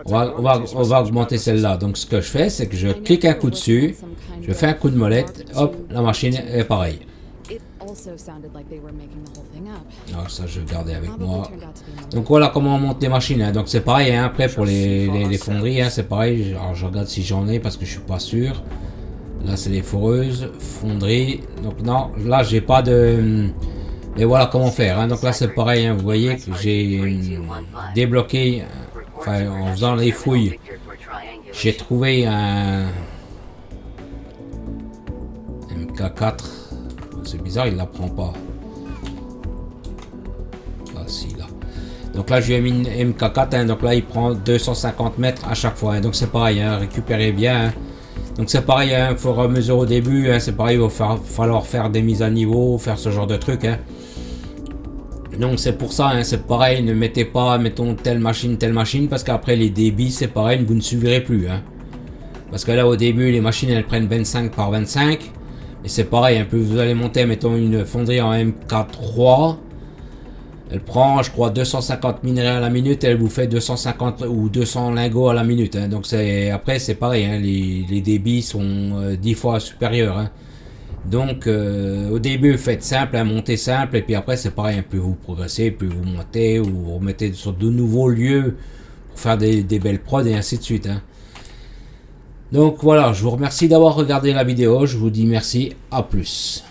On va augmenter celle-là. Donc ce que je fais, c'est que je clique un coup dessus, je fais un coup de molette, hop, la machine est pareille. Alors ça, je vais garder avec moi. Donc voilà comment on monte les machines. Hein. Donc c'est pareil, hein, après pour les fonderies, hein, c'est pareil. Alors je regarde si j'en ai parce que je suis pas sûr. Là c'est les foreuses, fonderies. Donc non, là j'ai pas de... Et voilà comment faire. Hein. Donc là c'est pareil, hein, vous voyez que j'ai débloqué, enfin en faisant les fouilles, j'ai trouvé un MK4. C'est bizarre, il la prend pas. Ah si là. Donc là, j'ai mis une MK4, hein, donc là, il prend 250 mètres à chaque fois. Hein, donc c'est pareil, hein, récupérez bien. Hein. Donc c'est pareil, hein, il faudra mesurer au début. Hein, c'est pareil, il va falloir faire des mises à niveau, faire ce genre de trucs. Hein. Donc c'est pour ça, hein, c'est pareil, ne mettez pas, mettons, telle machine, parce qu'après les débits, c'est pareil, vous ne suivrez plus. Hein. Parce que là, au début, les machines, elles prennent 25 par 25. Et c'est pareil, hein, plus vous allez monter, mettons, une fonderie en MK3. Elle prend, je crois, 250 minerais à la minute, elle vous fait 250 ou 200 lingots à la minute. Hein. Donc après, c'est pareil, hein, les débits sont 10 fois supérieurs. Hein. Donc au début, faites simple, hein, montez simple, et puis après, c'est pareil, hein, plus vous progressez, plus vous montez, ou vous remettez sur de nouveaux lieux pour faire des belles prods, et ainsi de suite. Hein. Donc voilà, je vous remercie d'avoir regardé la vidéo, je vous dis merci, à plus.